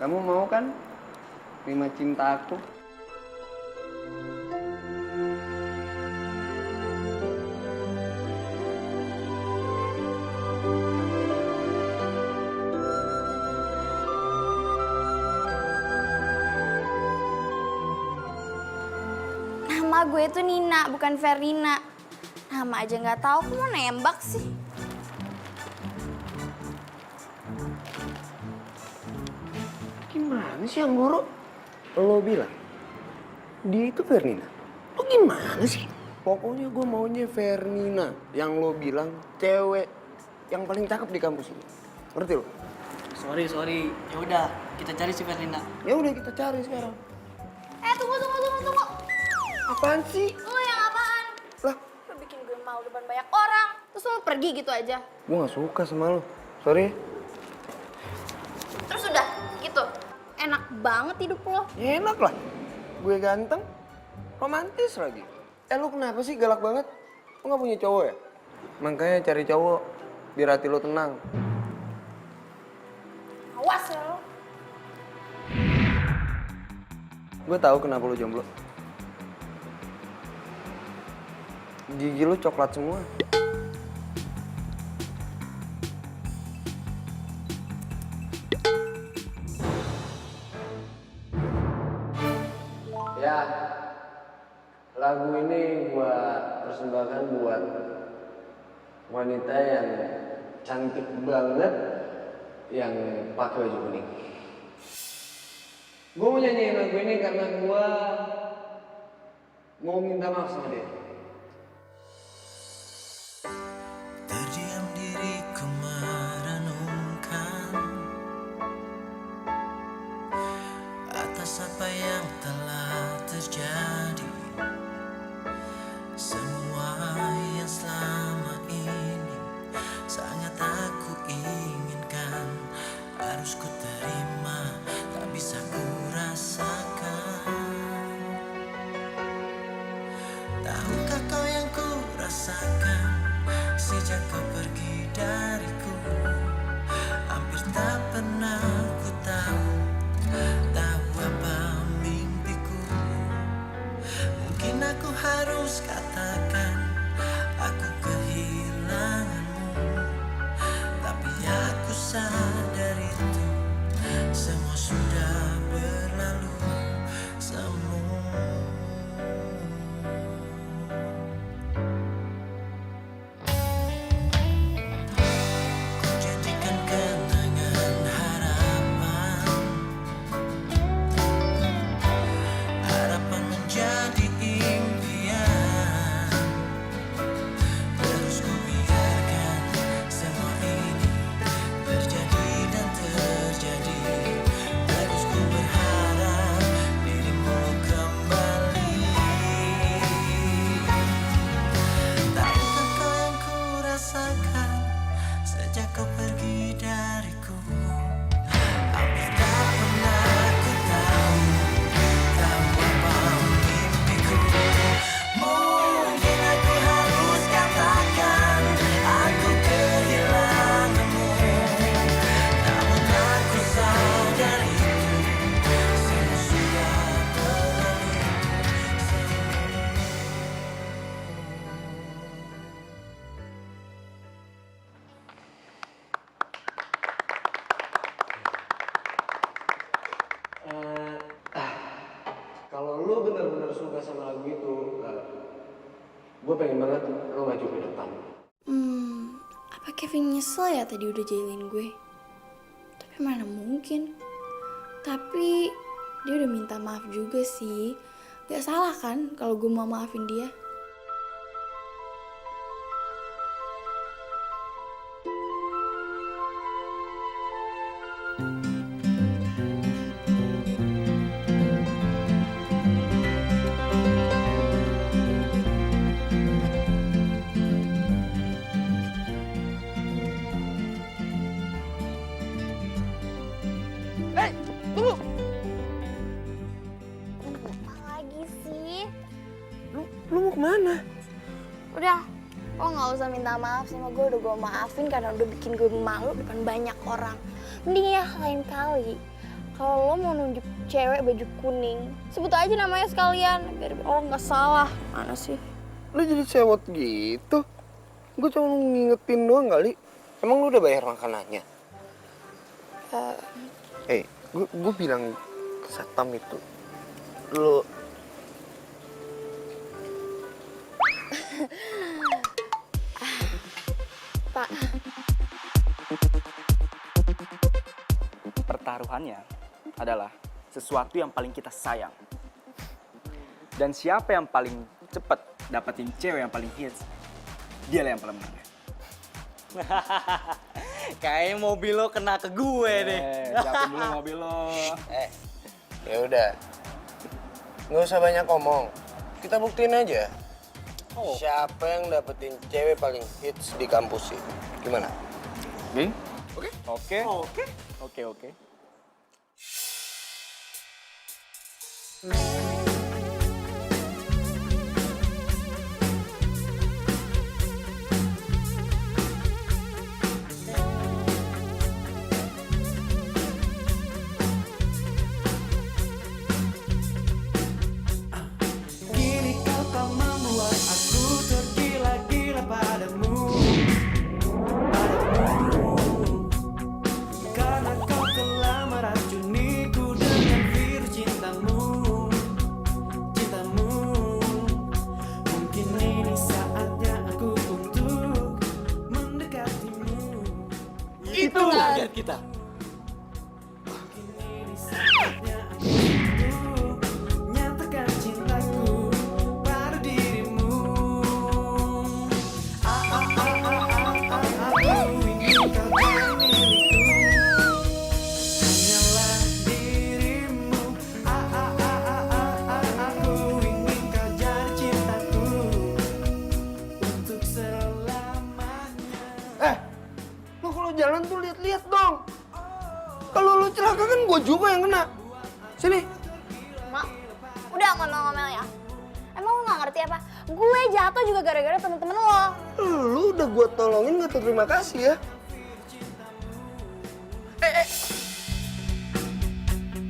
Kamu mau kan terima cinta aku? Nama gue itu Nina, bukan Verina. Nama aja nggak tahu, kok mau nembak sih? Gimana sih yang guru? Lo bilang dia itu Fernina. Lo gimana sih? Pokoknya gue maunya Fernina. Yang lo bilang cewek yang paling cakep di kampus ini. Ngerti lo? Sorry. Ya udah, kita cari si Ferdinand. Ya udah kita cari sekarang. Tunggu. Apaan sih? Lo yang apaan? Lah, Lo bikin gue malu depan banyak orang, terus lo pergi gitu aja. gue gak suka sama lo. Sorry. Terus udah, gitu. Enak banget hidup lo. Ya enak lah. Gue ganteng, romantis lagi. Lo kenapa sih galak banget? Lo gak punya cowok ya? Makanya cari cowok biar hati lo tenang. Awas ya lo. Gue tahu kenapa lo jomblo. Gigi lo coklat semua. Ya, lagu ini gua persembahkan buat wanita yang cantik banget yang pakai baju kuning. Gue mau nyanyiin lagu ini karena gua mau minta maaf sama dia. Terdiam diriku merenungkan atas apa yang telah terjadi. Semua yang selama ini sangat aku inginkan, harus ku terima, tak bisa ku rasakan. Tahukah kau yang ku rasakan sejak kau pergi dariku? Hampir tak pernah ku tahu apa mimpiku. Mungkin aku harus katakan aku kehilanganmu, tapi aku sadar itu semua sudah berlalu semua. Ku jadikan kenangan harapan, harapan menjadi impian. Terus ku biarkan semua ini terjadi dan terjadi. Terus ku berharap dirimu kembali. Tahukah kau yang ku rasakan sejak kau pergi dariku? Hampir tak pernah ku tahu apa mimpiku. Mungkin aku harus katakan aku kehilanganmu, namun aku sadar itu semua sudah berlalu. Kalau lo benar-benar suka sama lagu itu, gue pengen banget lo maju ke depan. Apa Kevin nyesel ya tadi udah jailin gue? Tapi mana mungkin. Tapi dia udah minta maaf juga sih. Gak salah kan kalau gue mau maafin dia? Tunggu! Apa lagi sih? Lu mau kemana? Udah, lo gak usah minta maaf sama gue. Udah gue maafin karena udah bikin gue malu depan banyak orang. Mending ya lain kali kalau lo mau nunjuk cewek baju kuning, sebut aja namanya sekalian, biar orang nggak salah. Mana sih? Lu jadi sewot gitu? Gue cuma ngingetin doang kali. Emang lu udah bayar makanannya? Gue bilang ke satpam itu, lu Pak. Pertaruhannya adalah sesuatu yang paling kita sayang. Dan siapa yang paling cepat dapetin cewek yang paling hits, dialah yang paling menang. Kayaknya mobil lo kena ke gue deh. Siapin dulu mobil lo. ya udah. Nggak usah banyak ngomong. Kita buktiin aja. Siapa yang dapetin cewek paling hits di kampus ini? Gimana? Oke. Oke. Kini kau tak membuat aku tergila-gila padamu. Karena kau telah meracuniku dengan virus cintamu. Mungkin ini saatnya aku untuk mendekatimu. Itu target kita. Nyatakan cintaku pada dirimu. Aku ingin kau jadi milikku. Hanyalah dirimu. Aku ingin kau jadi cintaku untuk selamanya. Lo kalau jalan tuh lihat-lihat dong. Kalau lo celaka kan gue juga yang kena. Sini. Mak, udah ngomel-ngomel ya. Emang lo gak ngerti apa? Gue jatuh juga gara-gara temen-temen lo. Lu udah gue tolongin nggak tuh, terima kasih ya.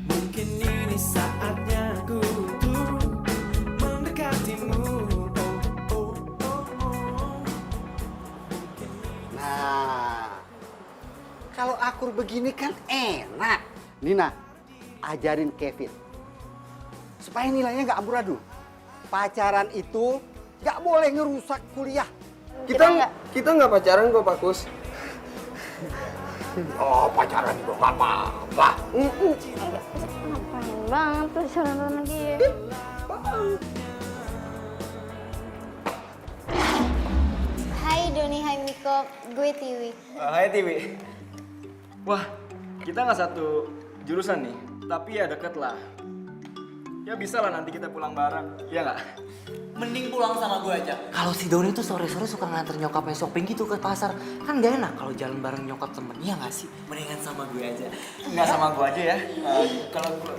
Mungkin ini saatnya aku untuk mendekatimu. Nah, kalau akur begini kan enak. Nina, ajarin Kevin. Supaya nilainya nggak amburadul. Pacaran itu nggak boleh ngerusak kuliah. Kita nggak pacaran kok, Pak Kus. Oh, pacaran juga nggak apa-apa. Ngapain banget tuh jalan lagi ya? Hai Doni, hai Miko, gue Tiwi. Hai Tiwi. Wah, kita nggak satu jurusan nih, tapi ya deket lah. Ya bisa lah nanti kita pulang bareng, iya nggak? Mending pulang sama gue aja. Kalau si Doni tuh sore-sore suka nganter nyokapnya shopping gitu ke pasar. Kan gak enak kalau jalan bareng nyokap temen, iya gak sih? Mendingan sama gue aja. Nggak sama gua aja ya. Kalau gua...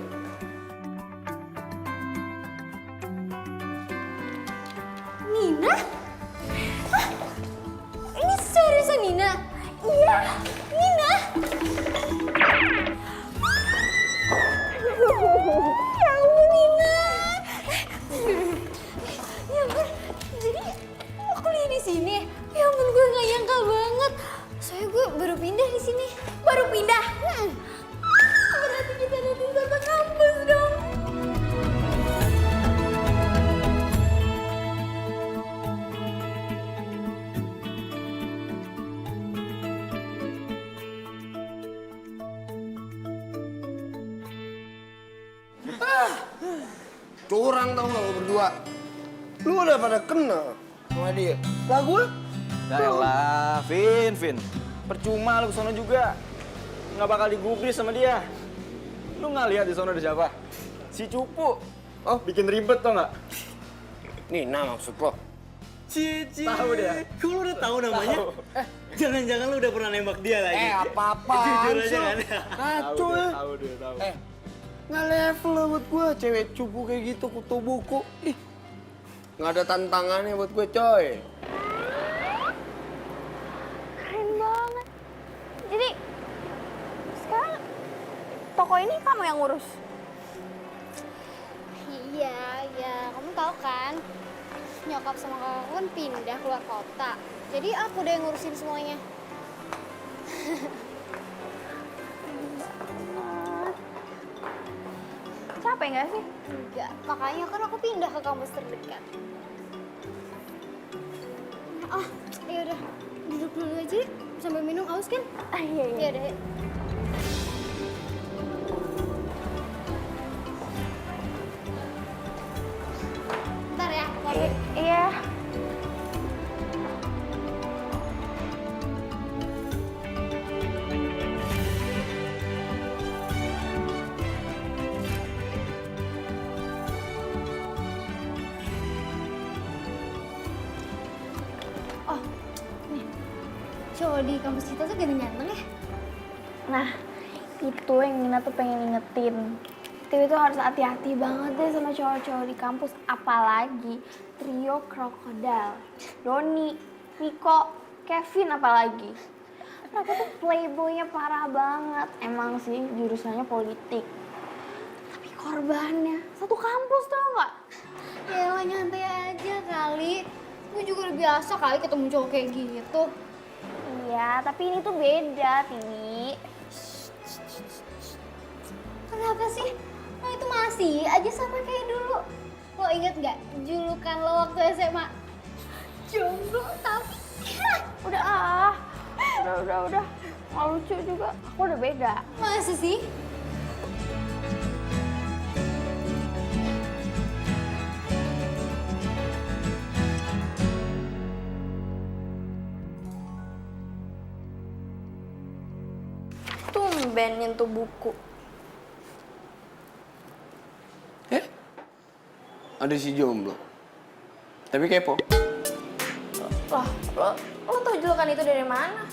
Nina? Hah? Ini seriusan Nina? Iya, Nina. Ya ampun Nina. Ya ampun, jadi lo kuliah di sini? Ya ampun, gue gak nyangka banget. Soalnya gue baru pindah di sini. Baru pindah? Berarti kita nanti satu kampus dong. Curang tau gak lo berdua. Lu udah pada kena sama dia. Lah gue? Yaelah, Vin. Percuma lu kesana juga. Nggak bakal digubris sama dia. Lu nggak lihat di sana ada siapa? Si Cupu. Oh, bikin ribet tau nggak? Nina maksud lo? Cici. Tahu dia. Kok lu udah tahu namanya? Jangan-jangan lu udah pernah nembak dia lagi. Apa-apaan Jujur aja sih lo? kan? Kacau ya. Tahu dia, tahu. Nggak level lah buat gue. Cewek cupu kayak gitu kutu buku. Ih, nggak ada tantangannya buat gue coy. Keren banget. Jadi sekarang toko ini kamu yang ngurus? Iya, ya kamu tahu kan, nyokap sama kakakku kan pindah keluar kota. Jadi aku deh yang ngurusin semuanya. Capek nggak sih? Enggak, makanya kan aku pindah ke kampus terdekat. Ah, ya udah, duduk dulu aja yuk, sambil minum aus kan? Iya, iya. Ya udah. Yuk. Bentar ya, keluar. Iya. Oh, nih, cowok di kampus kita tuh ganteng-ganteng ya? Nah, itu yang Nina tuh pengen ingetin. Tiwi tuh harus hati-hati banget deh sama cowok-cowok di kampus. Apalagi trio krokodil. Doni, Nico, Kevin apalagi. Mereka tuh playboynya parah banget. Emang sih jurusannya politik. Tapi korbannya satu kampus tau nggak? Ya lah, nyantai aja kali. Gue juga udah biasa kali ketemu cowok kayak gitu. Iya, tapi ini tuh beda, Tiwi. Kenapa sih? Lo itu masih aja sama kayak dulu. Lo inget gak julukan lo waktu SMA? Jomblo tapi... Udah ah. Udah. Nggak lucu juga. Aku udah beda. Masa sih? Tumben nyentuh buku. Ada si jomblo. Tapi kepo. Lah, lo tau julukan itu dari mana?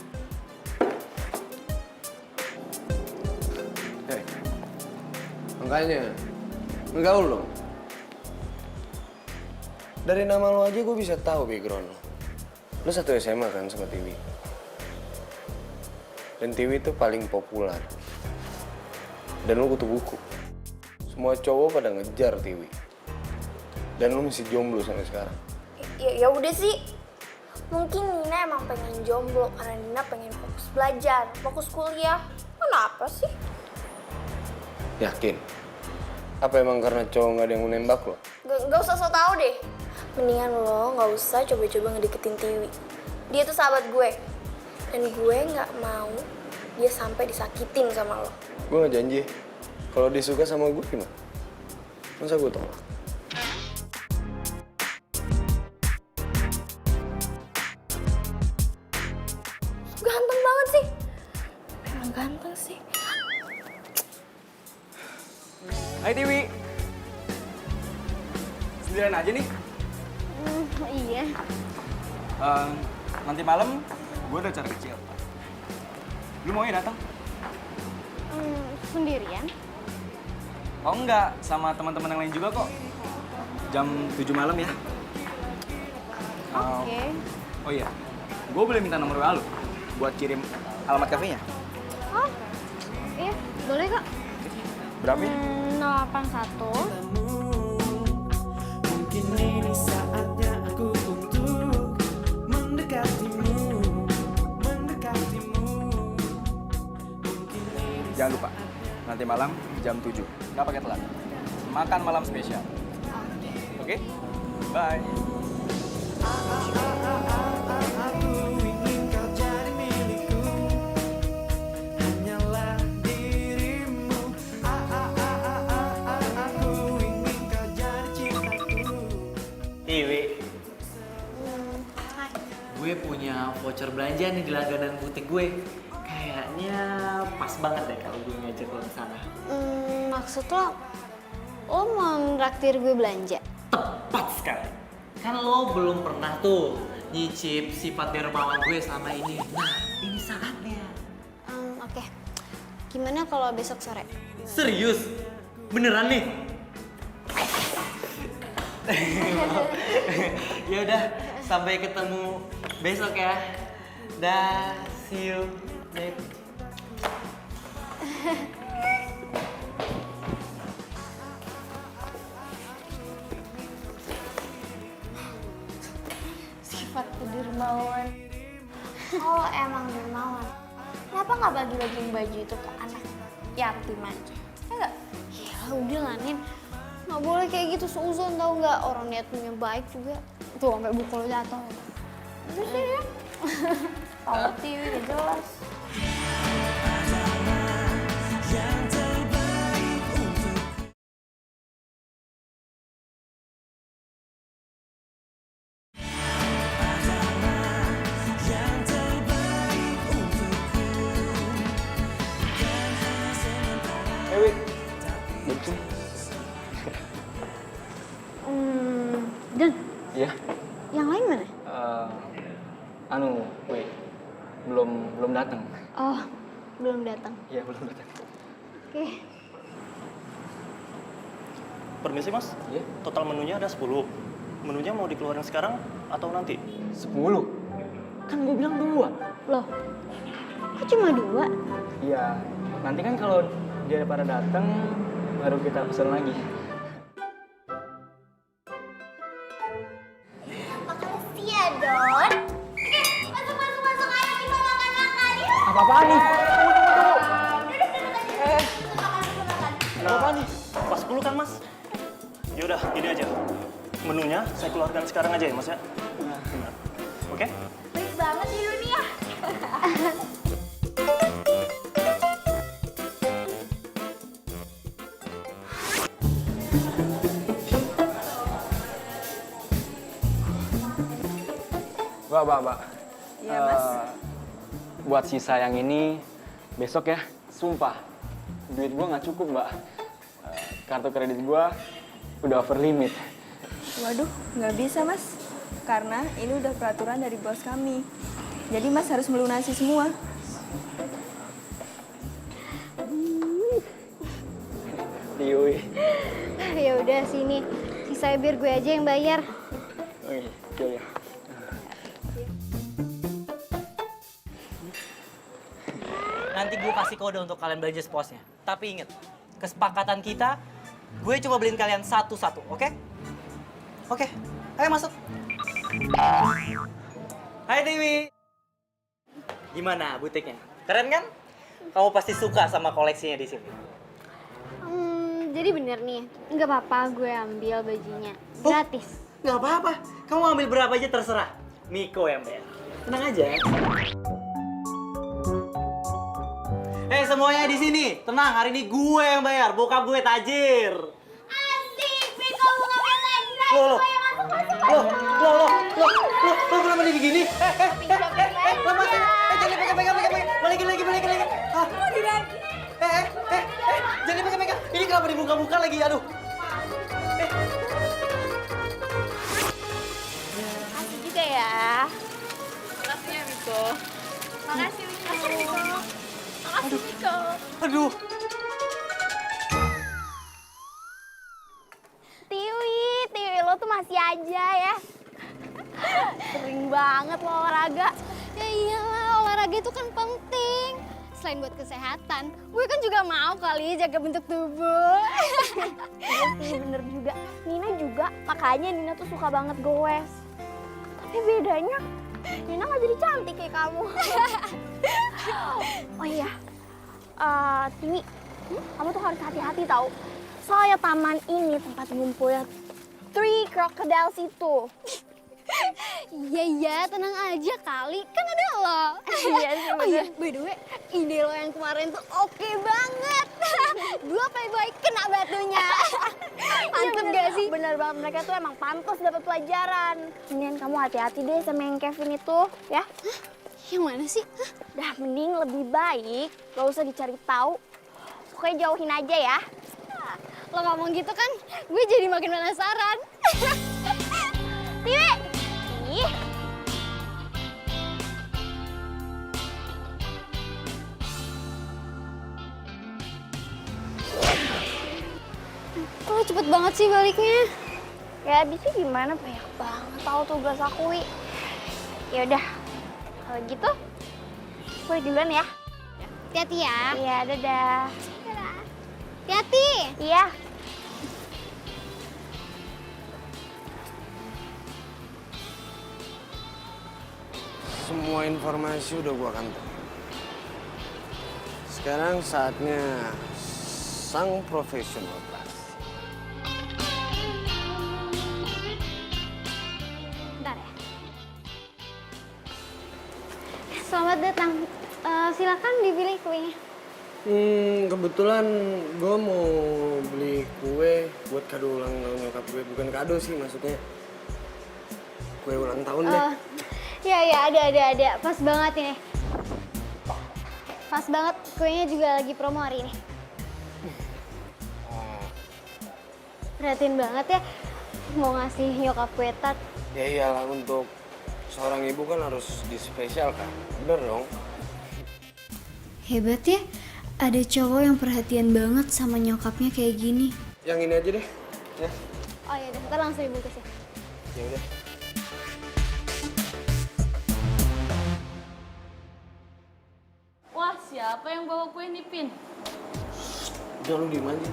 Makanya, ngegaul dong. Dari nama lo aja gue bisa tahu background lo. Lo satu SMA kan sama Tiwi. Dan Tiwi itu paling populer. Dan lo kutu buku. Semua cowok pada ngejar Tiwi. Dan lo masih jomblo sampai sekarang. Ya udah sih. Mungkin Nina emang pengen jomblo karena Nina pengen fokus belajar, fokus kuliah. Kenapa sih? Yakin? Apa emang karena cowok nggak ada yang mau nembak lo? Gak usah so tau deh. Mendingan lo gak usah coba-coba ngedeketin Tiwi. Dia tuh sahabat gue. Dan gue gak mau dia sampai disakitin sama lo. Gue nggak janji. Kalau dia suka sama gue gimana? Masa gue tolak? Ganteng banget sih. Emang ganteng sih. Hai Tiwi. Sendirian aja nih. Iya. Nanti malam gue ada acara kecil. Lu mau ya datang? Sendirian? Oh enggak, sama teman-teman yang lain juga kok. Jam 7 malam ya. Oke. Oh iya, gue boleh minta nomor WA lu buat kirim alamat kafenya? Oh, iya, boleh kok. Berapa ya? 081 Mungkin ini saatnya aku untuk mendekatimu. Jangan lupa, nanti malam jam 7. Nggak pakai telat. Makan malam spesial. Oke? Bye. Aku ingin kau jadi milikku, hanyalah dirimu. Aku ingin kau jadi cintaku. Tiwi. Gue punya voucher belanja nih di langganan butik gue. Kayaknya pas banget deh kalau gue ngajak lo ke sana. Maksud lo mau nraktir gue belanja? Tepat sekali. Kan lo belum pernah tuh nyicip sifat dermawan gue sama ini. Nah, ini saatnya. Oke. Gimana kalau besok sore? Serius? Beneran nih? Ya udah, sampai ketemu besok ya. Dah, see you. Babe. dermawan. Kalau emang dermawan, kenapa nggak bagi-bagiin baju itu ke anak yatim aja? Ya nggak? Ya udah lah, Nin. Nggak boleh kayak gitu seuzon, tau nggak? Orang niatnya baik juga. Tuh, sampai buku lo jatuh. Udah sih ya. Tahu TV udah jelas. Wih, bensin. Dan Iya. yang lain mana? Wih, belum datang. Oh, belum datang. Iya, belum datang. Oke. Permisi mas, Iya. total menunya ada 10. Menunya mau dikeluarin sekarang atau nanti? 10. Kan gue bilang 2. Loh, kok cuma 2? Iya, nanti kan kalau dia pada datang baru kita pesen lagi. Makasih ya, Don. Masuk. Ayo kita makan-makan. Yuk. Apa-apaan nih? Kenapa nih? Pas 10 kan mas? Yaudah, gini aja. Menunya saya keluarkan sekarang aja ya mas ya? Oke? Baik banget di dunia. Mbak. Iya, Mas. Buat sisa yang ini, besok ya, sumpah. Duit gua nggak cukup, Mbak. Kartu kredit gua udah over limit. Waduh, nggak bisa mas. Karena ini udah peraturan dari bos kami. Jadi mas harus melunasi semua. Yui. Ya udah sini. Sisanya biar gue aja yang bayar. Oke, coba ya. Nanti gue kasih kode untuk kalian belanja sepuasnya. Tapi inget, kesepakatan kita, gue coba beliin kalian satu-satu, oke? Oke, ayo masuk. Hai Dewi. Gimana butiknya? Keren kan? Kamu pasti suka sama koleksinya di sini. Jadi bener nih, nggak apa-apa gue ambil bajunya. Gratis. Nggak apa-apa, kamu ambil berapa aja terserah. Miko yang bayar. Tenang aja. Semuanya di sini, tenang. Hari ini gue yang bayar, bokap gue tajir. Asik, Miko buka lagi. Loh, kenapa dia begini? Lepas, jangan pegang. Balikin lagi. Ah. Jangan pegang. Ini kenapa dibuka-buka lagi, aduh. Asik juga ya. Makasih ya Miko. Makasih, Miko. Makasih, Miko. Aduh. Tiwi, lo tuh masih aja ya. Sering banget lo olahraga. Ya iyalah, olahraga itu kan penting. Selain buat kesehatan, gue kan juga mau kali jaga bentuk tubuh. Iya sih, bener juga. Nina juga, makanya Nina tuh suka banget goes. Tapi bedanya, Nina gak jadi cantik kayak kamu. Oh iya, Tiwi, kamu tuh harus hati-hati tau. Soalnya taman ini tempat ngumpulnya 3 crocodiles itu. Iya, tenang aja kali. Kan ada lo. Iya sih, bener. Oh iya, by the way, ide lo yang kemarin tuh oke banget. 2 playboy kena batunya. Mantep gak sih? Bener banget, mereka tuh emang pantas dapat pelajaran. Mendingan kamu hati-hati deh sama yang Kevin itu, ya. Yang mana sih? Dah, mending lebih baik gak usah dicari tahu. Pokoknya jauhin aja ya. Lo ngomong gitu kan, gue jadi makin penasaran. Tiwi! Ih. Kok cepet banget sih baliknya? Ya abisnya gimana, banyak banget tau tugas aku, Wi. Yaudah, kalau gitu, gue duluan ya. Hati-hati ya. Iya, dadah. Hati-hati. Iya. Semua informasi udah gua kantong. Sekarang saatnya sang profesional kelas. Bentar ya. Selamat datang. Silakan dipilih kuenya. Kebetulan gue mau beli kue buat kado ulang tahun nyokap gue. Bukan kado sih maksudnya. Kue ulang tahun deh. Ya, ada. Pas banget ini. Pas banget, kuenya juga lagi promo hari ini. Perhatiin banget ya, mau ngasih nyokap kue tart. Ya iyalah, untuk seorang ibu kan harus dispesialkan. Bener dong? Hebat ya, ada cowok yang perhatian banget sama nyokapnya kayak gini. Yang ini aja deh. Ya. Oh iya, ntar langsung dibungkus ya. Ya udah. Wah, siapa yang bawa kue nih, Pin? Udah lu diem aja.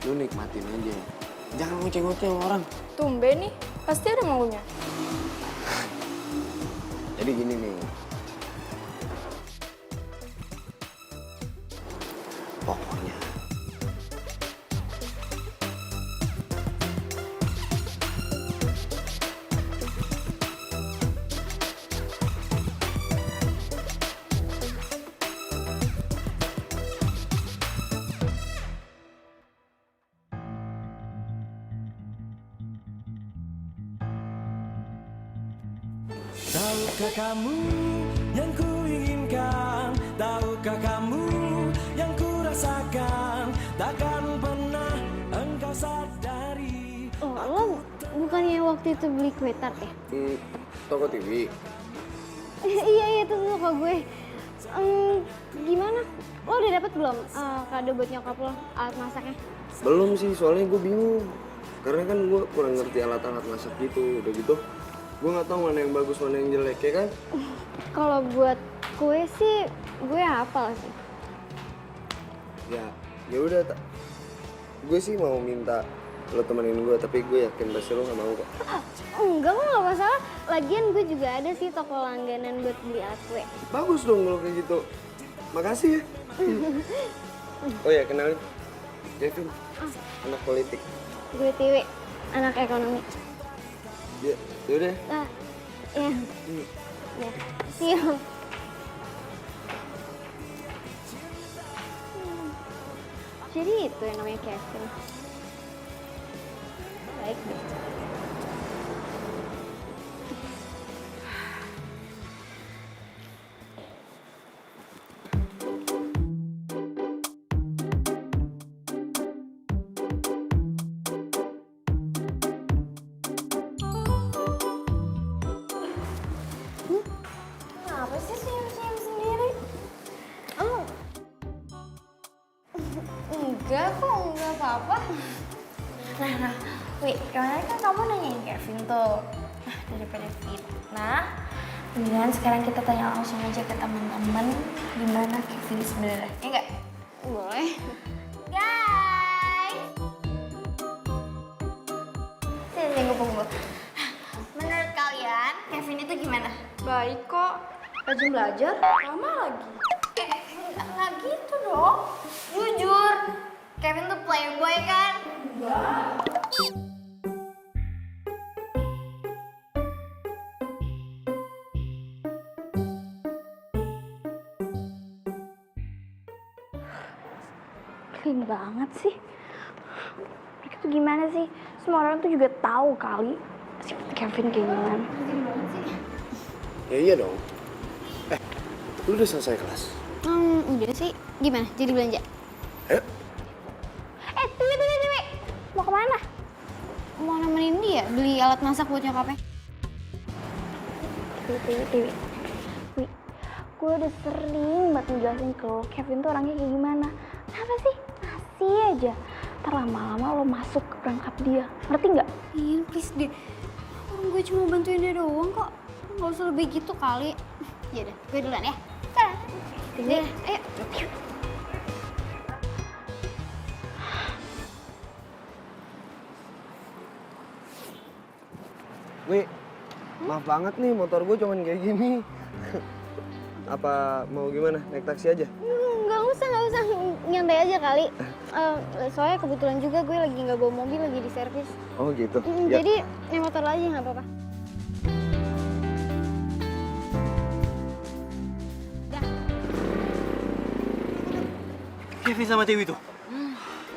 Lu nikmatin aja. Jangan ngoceh-ngoceh sama orang. Tumben nih, pasti ada maunya. Jadi gini nih. Pokoknya. Tahukah kamu yang ku inginkan? Tahukah kamu yang ku rasakan? Takkan pernah engkau sadari. Oh, lo bukannya waktu itu beli kue tart ya? Toko TV. Iya, itu suka gue. Gimana? Lo udah dapet belum kado buat nyokap lo, alat masaknya? Belum sih, soalnya gue bingung. Karena kan gue kurang ngerti alat-alat masak gitu. Udah gitu, gue nggak tahu mana yang bagus, mana yang jelek, ya kan? Kalau buat kue sih, gue hafal sih. Ya udah, gue sih mau minta lo temenin gue, tapi gue yakin pasti lo nggak mau kok. Enggak, kok nggak masalah. Lagian gue juga ada sih toko langganan buat beli alat kue. Bagus dong kalau kayak gitu. Makasih ya. Oh ya, kenalin. Kevin, anak politik. Gue Tiwi, anak ekonomi. Ya, yaudah. Ya. Ya. See you. Jadi itu yang namanya Kevin. Baik deh. Kenapa sih senyum-senyum sendiri? Enggak kok, enggak apa-apa. Nah, Wi, kemarin kan kamu nanyain Kevin tuh. Nah, daripada fitnah, mendingan sekarang kita tanya langsung aja ke teman-teman gimana Kevin sebenarnya. Ya enggak? Boleh. Guys! Sini, tunggu. Menurut kalian, Kevin itu gimana? Baik kok, rajin belajar, lama lagi. Enggak gitu dong. Jujur, Kevin tuh playboy kan? Clean banget sih. Mereka tuh gimana sih? Semua orang tuh juga tahu kali si Kevin kayak gimana. Ya iya dong. Lu udah selesai kelas? Udah sih. Gimana? Jadi belanja? Ayo. Tiwi. Mau kemana? Mau nemenin dia beli alat masak buat nyokapnya. Tiwi. Wi, gue udah sering banget ngejelasin ke lo, Kevin tuh orangnya kayak gimana. Kenapa sih? Masih aja. Ntar lama-lama lo masuk ke perangkap dia. Ngerti nggak? Iya, please deh. Orang gue cuma bantuin dia doang kok. Gak usah lebih gitu kali. Yaudah, gue duluan ya. Tiwi, ayo. Wi, maaf banget nih motor gue cuman kayak gini. Apa mau gimana, naik taksi aja? Nggak usah. Nyantai aja kali. Soalnya kebetulan juga gue lagi nggak bawa mobil, lagi di servis. Oh gitu? Ya. Jadi naik motor aja nggak apa-apa. Kevin sama Dewi tuh.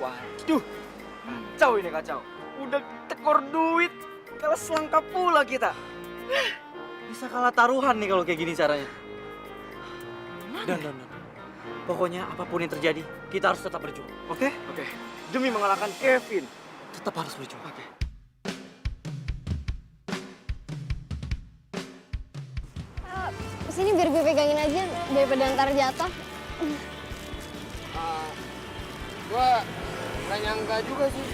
Waduh, kacau ini kacau. Udah tekor duit, kalah selangkap pula kita. Bisa kalah taruhan nih kalau kayak gini caranya. Dan. Pokoknya apapun yang terjadi, kita harus tetap berjuang. Oke? Oke, demi mengalahkan Kevin. Tetap harus berjuang. Oke. Sini biar gue pegangin aja daripada ntar jatuh. Gue gak nyangka juga sih.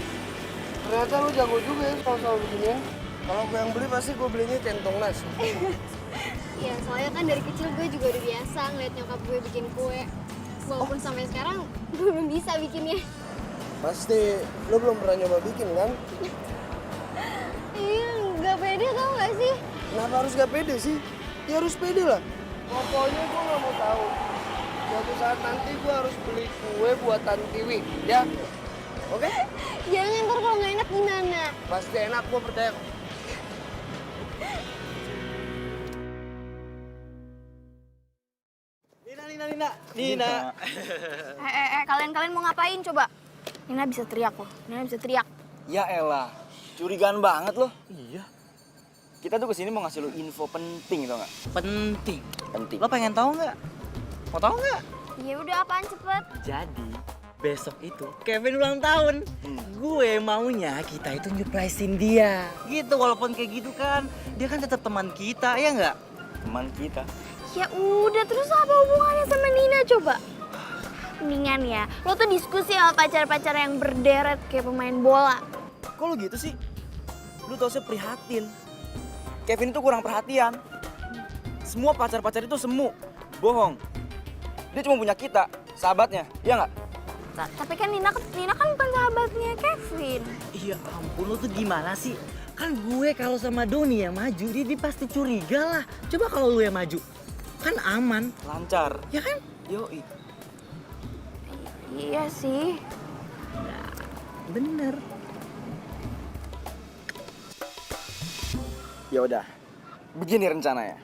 Ternyata lu jago juga ya soal beginian. Kalau gue yang beli pasti gue belinya centong nasi. Ya soalnya kan dari kecil gue juga udah biasa ngeliat nyokap gue bikin kue. Walaupun sampai sekarang gue belum bisa bikinnya. Pasti lu belum pernah nyoba bikin kan? Iya, nggak pede tau gak sih? Kenapa harus gak pede sih? Ya harus pede lah. Pokoknya gue gak mau tahu. Suatu saat nanti gue harus beli kue buatan Tiwi, ya? Oke? Jangan, ntar kalau nggak enak gimana? Pasti enak, gue percaya. Nina. Kalian mau ngapain coba? Nina bisa teriak loh. Nina bisa teriak. Ya elah, curigaan banget loh. Iya. Kita tuh kesini mau ngasih lo info penting tau gak? Penting. Penting. Lo pengen tahu nggak? Mau tahu nggak? Ya udah apaan cepet. Jadi besok itu Kevin ulang tahun. Gue maunya kita itu nyuprisein dia. Gitu walaupun kayak gitu kan, dia kan tetap teman kita, ya nggak? Teman kita. Ya udah, terus apa hubungannya sama Nina coba? Mendingan ya, lo tuh diskusi sama pacar-pacar yang berderet kayak pemain bola. Kok lo gitu sih? Lu tau sih prihatin. Kevin tuh kurang perhatian. Semua pacar-pacar itu semu. Bohong. Dia cuma punya kita, sahabatnya. Iya nggak? Tapi kan Nina kan bukan sahabatnya Kevin. Iya ampun, lo tuh gimana sih? Kan gue kalau sama Doni yang maju, dia pasti curiga lah. Coba kalau lu yang maju, kan aman. Lancar. Ya kan? Yoi. Iya sih. Bener. Ya udah. Begini rencananya.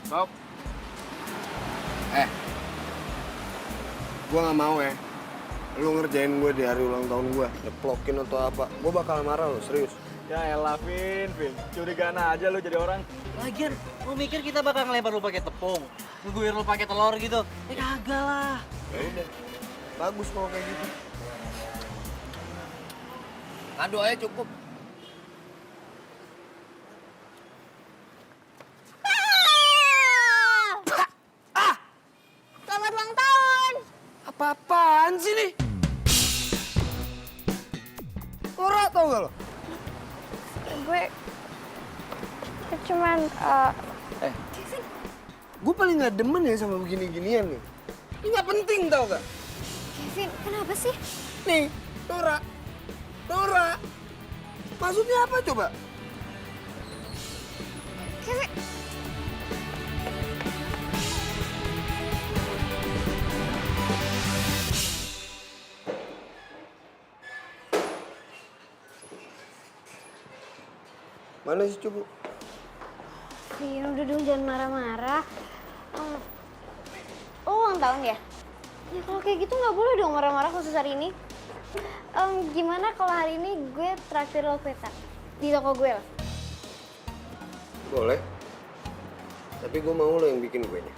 Stop. Gue gak mau ya. Lu ngerjain gue di hari ulang tahun gue. Ngeplokin atau apa. Gue bakal marah lo, serius. Ya elah, Vin. Curigaan aja lu jadi orang. Lagian, lu mikir kita bakal ngelempar lu pakai tepung, ngeguir lu pakai telur gitu? Kagak lah. Ya udah. Bagus kalau kayak gitu. Kado aja cukup. Selamat ulang tahun. Apa-apaan sih nih? Norak tau gak lo? Gue cuman Gue paling gak demen ya sama begini-ginian nih. Ini gak penting tau gak? Kevin, kenapa sih? Nih, Nora. Maksudnya apa coba? Kevin. Mana sih Cupu? Vin, udah dong jangan marah-marah. Lo ulang tahun ya? Ya kalau kayak gitu nggak boleh dong marah-marah khusus hari ini. Gimana kalau hari ini gue traktir lo peta di toko gue lah? Boleh. Tapi gue mau lo yang bikin kuenya.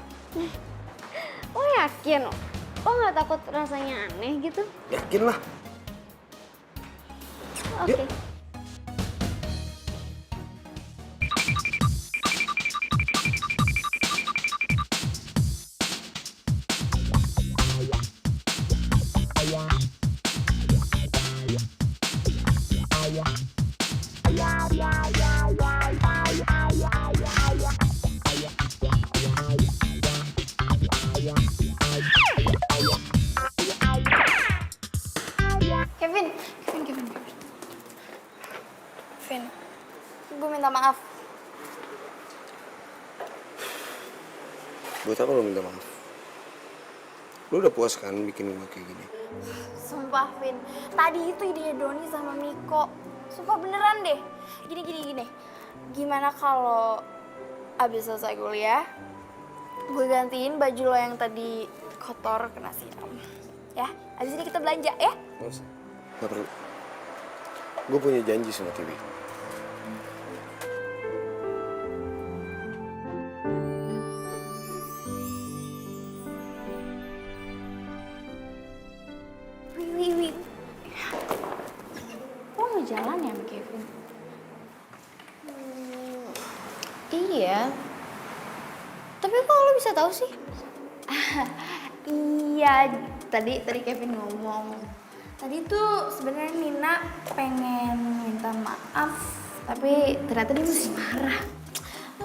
Lo yakin? Lo nggak takut rasanya aneh gitu? Yakin lah. Oke. Kevin, Vin, gue minta maaf. Buat apa lo minta maaf? Lo udah puas kan bikin gue kayak gini? Sumpah, Vin. Tadi itu ide Doni sama Miko. Sumpah beneran deh. Gini. Gimana kalau abis selesai kuliah, gue gantiin baju lo yang tadi kotor kena siram. Ya, abis ini kita belanja ya. Nggak usah. Nggak perlu. Gue punya janji sama Tiwi. Wih. Lo mau jalan ya sama Kevin? Iya. Tapi kok lo bisa tahu sih? Iya, tadi Kevin ngomong. Tadi tuh sebenarnya Nina pengen minta maaf, tapi ternyata dia masih marah.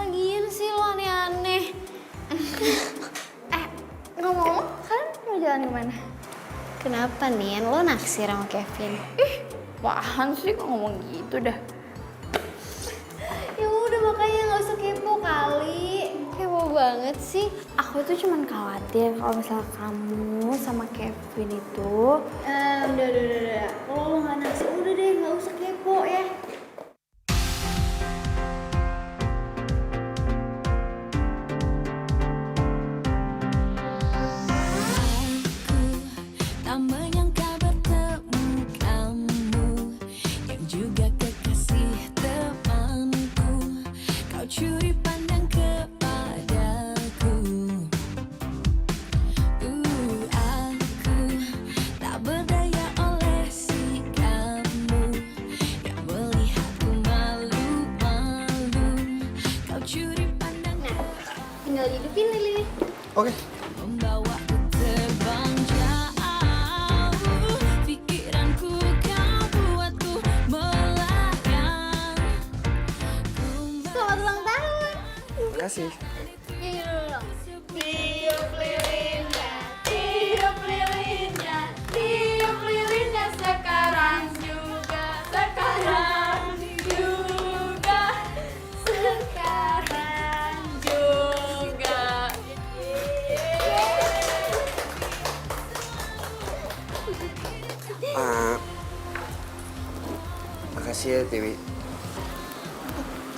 Lagian sih lo aneh-aneh. Ngomong, kalian mau jalan kemana? Kenapa nih? Lo naksir sama Kevin? Apaan sih kok ngomong gitu dah? Ya udah makanya nggak usah kepo kali. Kepo banget sih. Aku tuh cuman khawatir kalau misalnya kamu sama Kevin itu udah. Kalau lo nggak naksir, udah deh nggak usah kepo ya. Tak menyangka bertemu kamu yang juga kekasih temanku. Kau curi pandang kepadaku. Aku tak berdaya oleh sikapmu yang melihatku malu-malu. Kau curi pandang. Tinggal hidupin lili. Oke. Membawaku terbang jauh, pikiranku kau buatku melayang. Selamat ulang tahun. Makasih. Tiup lilinnya sekarang juga. Makasih ya, Tiwi.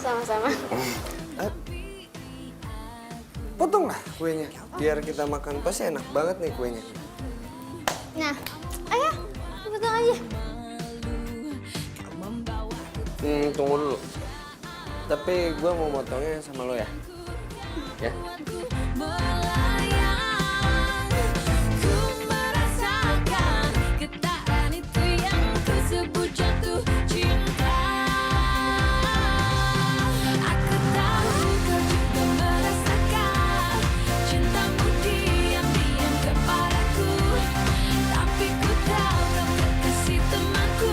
Sama-sama. Potong lah kuenya, biar kita makan. Pasti enak banget nih kuenya. Nah, ayo, potong aja. Tunggu dulu. Tapi gue mau motongnya sama lo ya. Ya? Ku merasakan getaran itu yang ku sebut jatuh cinta. Aku tahu kau juga merasakan cintamu diam-diam kepadaku. Tapi ku tahu kau kekasih temanku.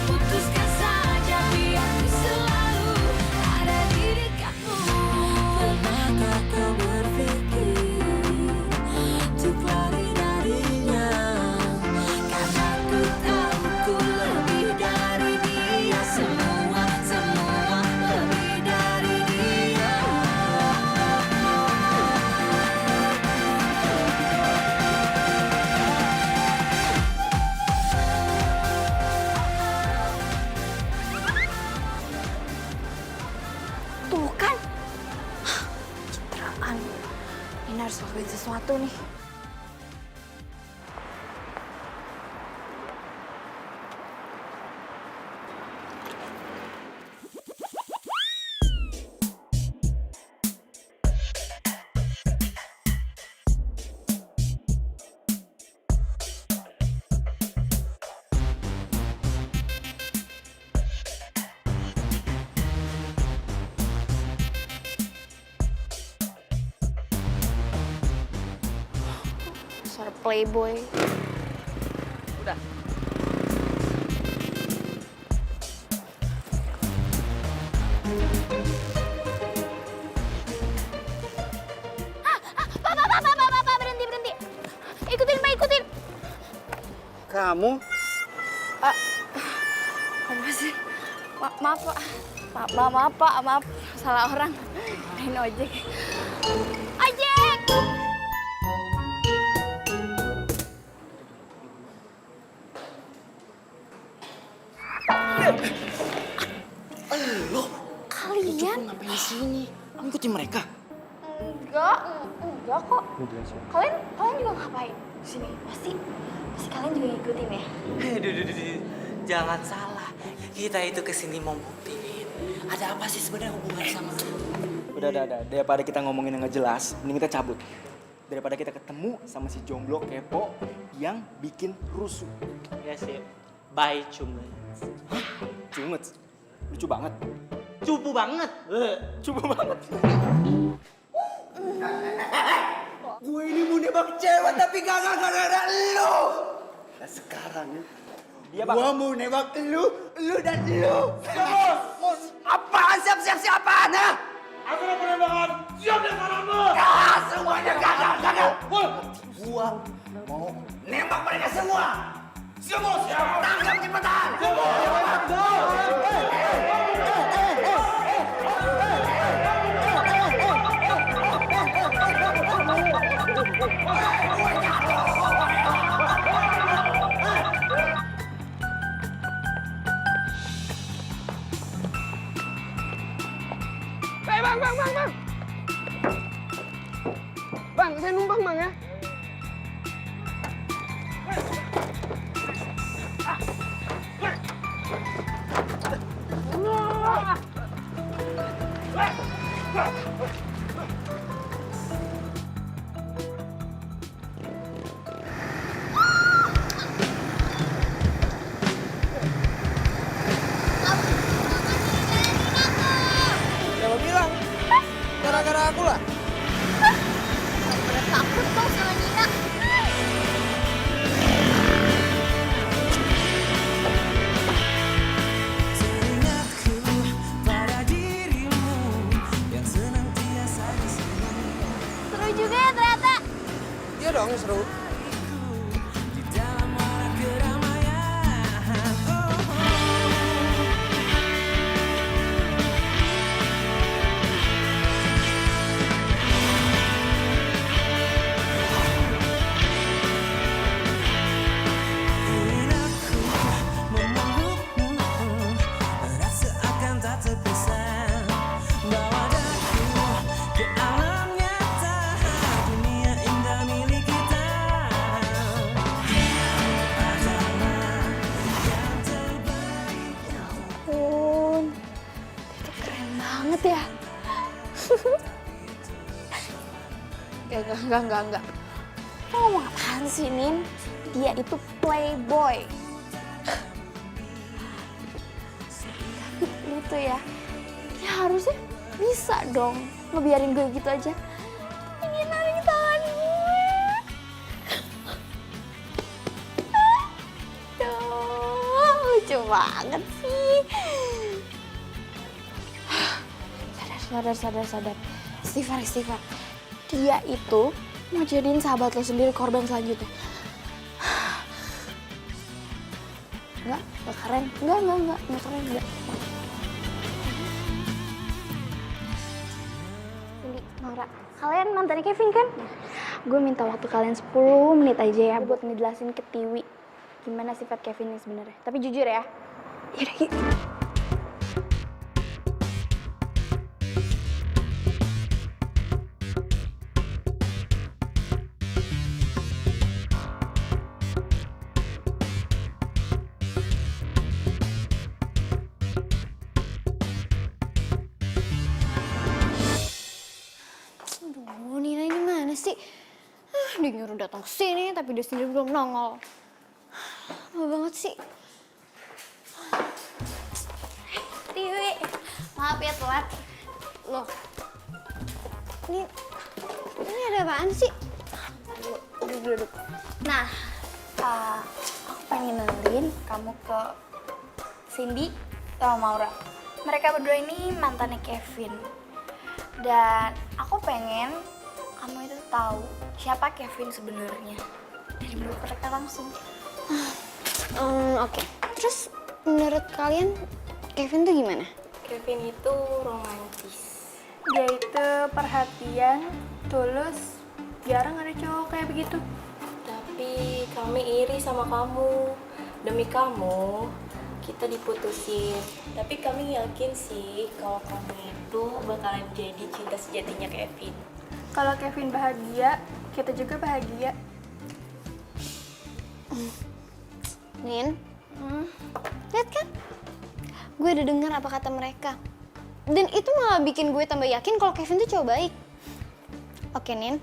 Putuskan saja biar ku selalu ada di dekatmu. Pernahkah kau berpikir untuk lari darinya? Karena ku tahu ku lebih dari dia. Semua lebih dari dia. Tuh kan. Citraan. Ini harus lakuin sesuatu nih. playboy. Udah. Pak, berhenti. Ikutin, Pak, ikutin. Kamu? Apa sih? Maaf, Pak. Maaf, Pak. Maaf. Salah orang. Main ojek. Ojek! Kalian? Ngapain di sini? Kamu ikutin mereka? Enggak kok. Kalian juga ngapain di sini? Pasti kalian juga ngikutin ya? Duh. Jangan salah. Kita itu kesini mau buktiin. Ada apa sih sebenarnya hubungan sama Udah. Daripada kita ngomongin yang nggak jelas, mending kita cabut. Daripada kita ketemu sama si jomblo kepo yang bikin rusuh. Ya sih. Bye, Cumet. Cumet. Lucu banget. Cupu banget. Cupu banget. Gue ini mau nembak cewek tapi gak gara-gara lu. Nah sekarang Dia gue mau nembak lu dan lu. Apaan siap-apaan ha? Aku udah penembakan. Siap dan saranmu. Ah, semuanya gagal. Gua mau nembak mereka semua. Semua tangkap cepetan. Bang. Bang, saya numpang bang ya. Siapa bilang? Gara-gara aku lah. Takut kok sama Nina. Teringatku pada dirimu yang senantiasa di sini. Seru juga ya ternyata. Iya dong seru. Di dalam warak keramaian. Ingin aku memelukmu, rasa akan tak terpisah. Bawa daku ke alam nyata, dunia indah milik kita. Adalah yang terbaik. Ampun, itu keren banget ya. Enggak. Lo ngomong apaan sih, Nin? Dia itu playboy. Tapi lu tuh ya harusnya bisa dong ngebiarin gue gitu aja. Ini narik tangan gue. Aduh, lucu banget sih. Sadar. Istighfar. Dia itu mau jadiin sahabat lo sendiri korban selanjutnya. Enggak keren. Enggak keren. Cindy, Maura, kalian mantannya Kevin kan? Gue minta waktu kalian 10 menit aja ya buat ngejelasin ke Tiwi gimana sifat Kevin ini sebenarnya. Tapi jujur ya. Yaudah, yuk. Aduh, Nina ini mana sih? Dia nyuruh datang sini tapi dia sendiri belum nongol. Lama banget sih. Tiwi, maaf ya telat. Loh, ini ada apaan sih? Duduk. Nah, aku pengen kenalin kamu ke Cindy sama Maura. Mereka berdua ini mantannya Kevin. Dan aku pengen kamu itu tahu siapa Kevin sebenarnya dari mulut mereka langsung. Oke. Terus menurut kalian Kevin tuh gimana? Kevin itu romantis. Dia itu perhatian, tulus. Jarang ada cowok kayak begitu. Tapi kami iri sama kamu. Demi kamu, kita diputusin. Tapi kami yakin sih kalau kamu itu bakalan jadi cinta sejatinya Kevin. Kalau Kevin bahagia, kita juga bahagia. Nin, lihat kan? Gue udah dengar apa kata mereka. Dan itu malah bikin gue tambah yakin kalau Kevin tuh cowok baik. Oke, Nin.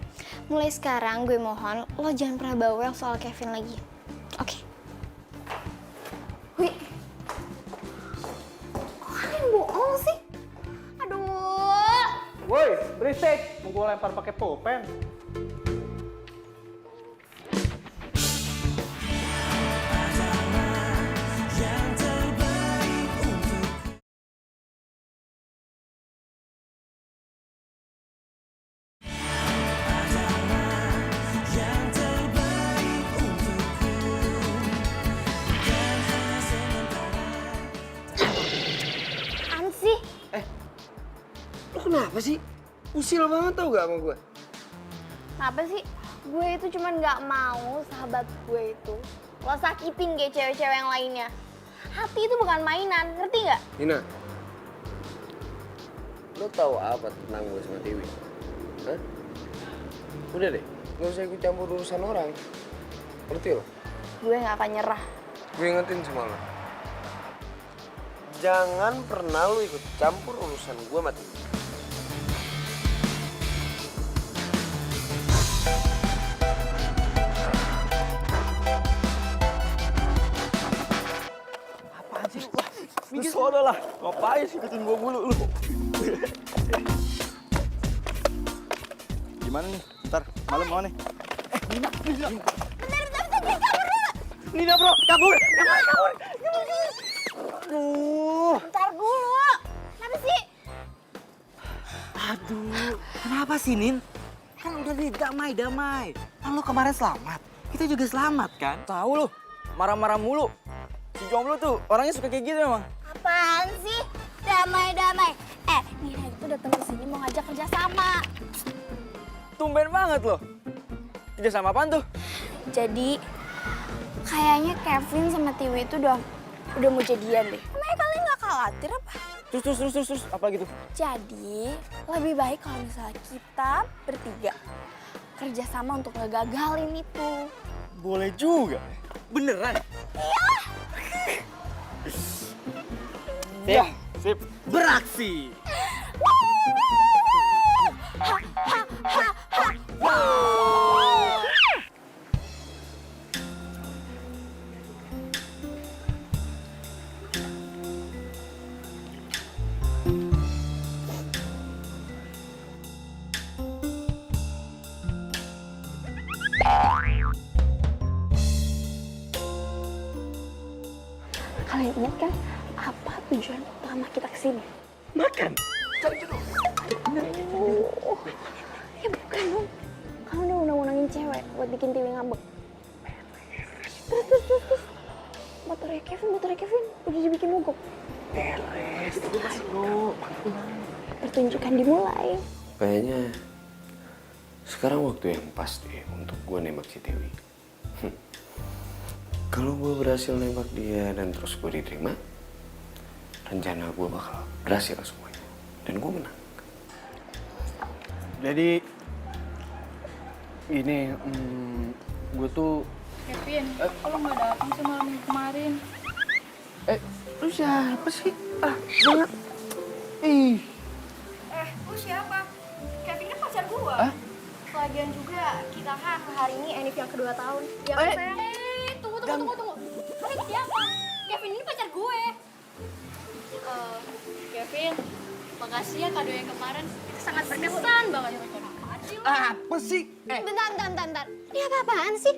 Mulai sekarang gue mohon lo jangan pernah bawel soal Kevin lagi. Oke. Wih, kok kalian bohong sih? Aduh. Woi, berisik. Mau gue lempar pakai pulpen. Ansi. Lo kenapa sih? Usil banget tau gak sama gue? Apa sih? Gue itu cuman gak mau sahabat gue itu lo sakitin kayak cewek-cewek yang lainnya. Hati itu bukan mainan, ngerti gak? Nina, lo tahu apa tentang gue sama Tiwi? Hah? Udah deh, gak usah ikut campur urusan orang. Ngerti lo? Gue gak akan nyerah. Gue ingetin sama lo. Jangan pernah lo ikut campur urusan gue sama Tiwi. Lu sono lah, ngapain sih ikutin gua mulu lu? Gimana nih? Ntar malam mau nih? Nina bro, kabur! Kabur! Aduh, Bentar dulu. Kenapa sih? Aduh, kenapa sih, Nin? Kan udah damai-damai. Kan lo kemarin selamat. Kita juga selamat, kan? tahu lu, marah-marah mulu. Si jomblo tuh orangnya suka kayak gitu emang. Apaan sih? Damai-damai. Nina itu datang ke sini mau ngajak kerja sama. Tumben banget loh. Kerja sama apaan tuh? Jadi, kayaknya Kevin sama Tiwi itu udah mau jadian deh. Emangnya kalian gak khawatir apa? Terus, apa gitu? Jadi, lebih baik kalau misalnya kita bertiga kerja sama untuk ngegagalin itu. Boleh juga. Beneran? Iya. Sip. Beraksi! Kalian ingat kan apa tujuan utama kita kesini? Makan. Ya bukan dong. Kamu udah undang-undangin cewek buat bikin Tiwi ngambek. Terus. Motornya Kevin udah dibikin mogok. Pertunjukan dimulai. Kayaknya sekarang waktu yang pas deh untuk gue nembak si Tiwi. Kalau gue berhasil nembak dia dan terus gue diterima, rencana gue bakal berhasil semuanya. Dan gue menang. Jadi ini gue tuh Kevin, lo nggak datang sih malam kemarin? Lu siapa sih? Jangan. Ih. Lu siapa? Kevin kan pacar gua. Lagian juga kita kan hari ini Enif yang kedua tahun. Ya kan sayang? Tunggu. Kalian siapa? Kevin ini pacar gue. Kevin, makasih ya kado yang kemarin. Sangat berkesan banget. Apa sih? Bentar. Ini apa-apaan sih?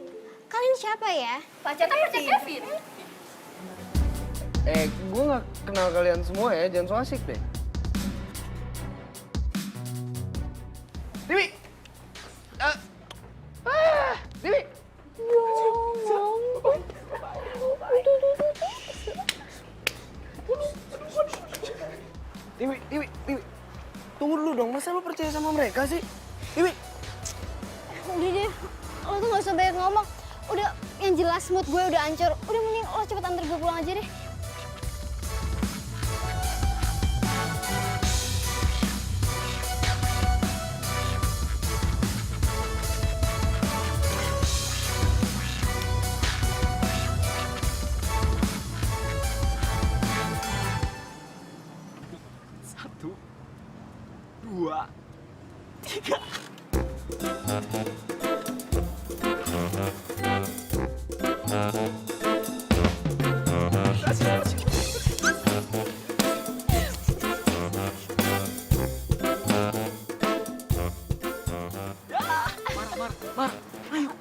Kalian siapa ya? Pacar Kevin. Gue nggak kenal kalian semua ya, jangan so asik deh. Dewi! Dewi! Dewi. Tunggu dulu dong, masa lo percaya sama mereka sih? Dewi! Udah deh, lo tuh gak usah banyak ngomong. Udah, yang jelas mood gue udah hancur. Udah mending lo cepet antar gue pulang aja deh. Satu, dua, tiga. Mar, ayo.